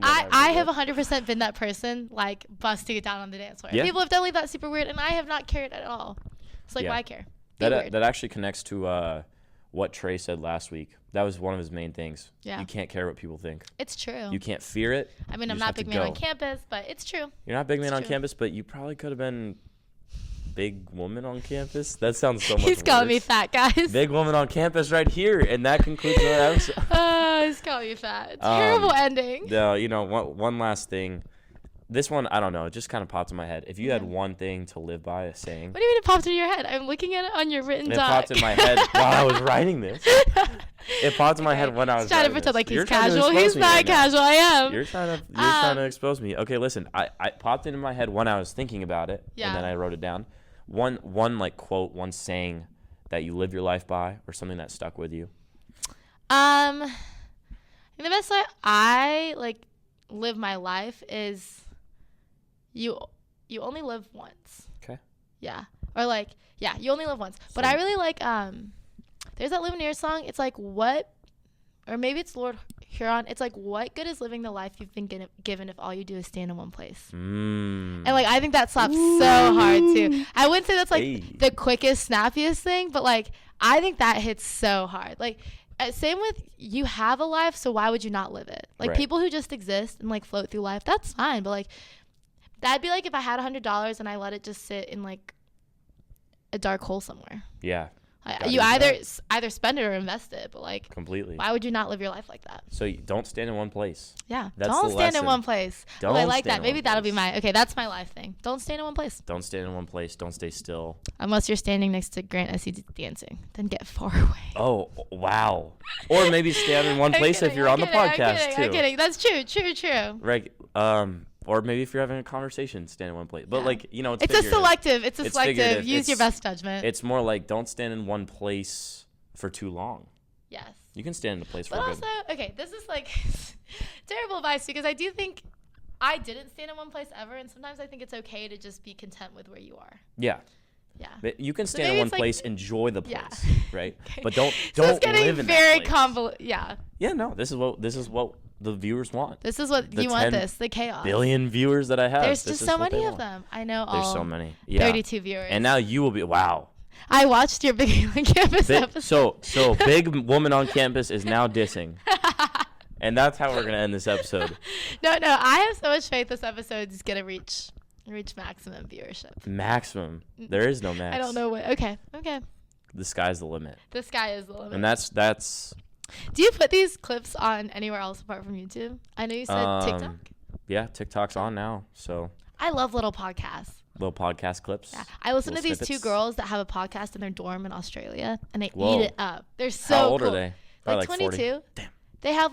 I have 100% been that person, like, busting it down on the dance floor. Yeah. People have definitely thought super weird, and I have not cared at all. It's like, why care? That actually connects to what Trey said last week. That was one of his main things. Yeah. You can't care what people think. It's true. You can't fear it. I mean, I'm not big man on campus, but it's true. You're not big man on campus, but you probably could have been big woman on campus. That sounds so much He's calling me fat, guys. Big woman on campus right here, and that concludes our episode. He's calling me fat. Terrible ending. One last thing. This one, I don't know. It just kind of popped in my head. If you had one thing to live by, a saying. What do you mean it popped in your head? I'm looking at it on your written doc. It popped in my head while I was writing this. It popped in my head when I was trying to pretend like he's casual. He's not casual. I am. You're trying to expose me. Okay, listen. I popped into my head when I was thinking about it, and then I wrote it down. One like quote, one saying that you live your life by, or something that stuck with you. I think the best way I live my life is you only live once. Okay. Yeah. Or you only live once. But I really like there's that Lumineer song. It's like what, or maybe it's Lord Huron. It's like, what good is living the life you've been given if all you do is stand in one place? And I think that slaps so hard too. I wouldn't say that's the quickest, snappiest thing, but I think that hits so hard. Same with, you have a life, so why would you not live it? Right. People who just exist and float through life, that's fine. But that'd be if I had $100 and I let it just sit in a dark hole somewhere. Yeah. You either spend it or invest it, but completely. Why would you not live your life like that? So you don't stand in one place. Yeah. That's don't the stand lesson. in one place. Don't I like that. stand Maybe in one that'll place. be that's my life thing. Don't stand in one place. Don't stand in one place. Don't stay still. Unless you're standing next to Grant as he's dancing. Then get far away. Oh, wow. Or maybe stand in one place if you're on the podcast too. I'm kidding. That's true. Right. Or maybe if you're having a conversation, stand in one place. But it's a selective. It's selective. Use your best judgment. It's more don't stand in one place for too long. Yes. You can stand in a place for good. But also, okay, this is terrible advice, because I do think I didn't stand in one place ever, and sometimes I think it's okay to just be content with where you are. Yeah. Yeah. But you can stand in one place, enjoy the place, right? Okay. But don't it's getting live in very that place. convoluted. Yeah. Yeah, no. This is what the viewers want. This is what you want. The chaos. Billion viewers that I have. There's just so many of them. I know all. There's so many. Yeah. 32 viewers. And now you will be I watched your Big on Campus episode. So Big Woman on Campus is now dissing. And that's how we're going to end this episode. No, I have so much faith this episode is going to reach maximum viewership. Maximum? There is no max. I don't know what. Okay. The sky's the limit. The sky is the limit. And that's. Do you put these clips on anywhere else apart from YouTube? I know you said TikTok. Yeah, TikTok's on now. So I love little podcasts. Little podcast clips. Yeah. I listen to these two girls that have a podcast in their dorm in Australia, and they Whoa. eat it up. They're so How old cool. are they? Probably 22. 40. Damn. They have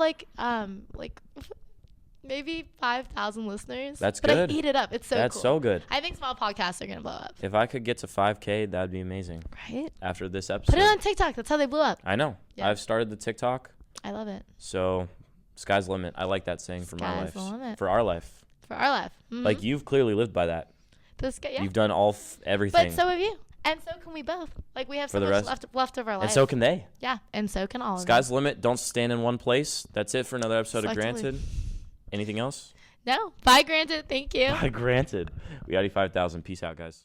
maybe 5,000 listeners. That's but good. But I eat it up. It's so That's cool. so good. I think small podcasts are going to blow up. If I could get to 5K, that'd be amazing. Right? After this episode. Put it on TikTok. That's how they blew up. I know. Yeah. I've started the TikTok. I love it. So, sky's the limit. I like that saying for my life. Sky's the limit. For our life. For our life. Mm-hmm. You've clearly lived by that. Yeah. You've done everything. But so have you. And so can we both. We have so much left of our life. And so can they. Yeah. And so can all of them. Sky's the limit. Don't stand in one place. That's it for another episode of Granted. Anything else? No. Bye, Granted. Thank you. Bye, Granted. We got 5,000. Peace out, guys.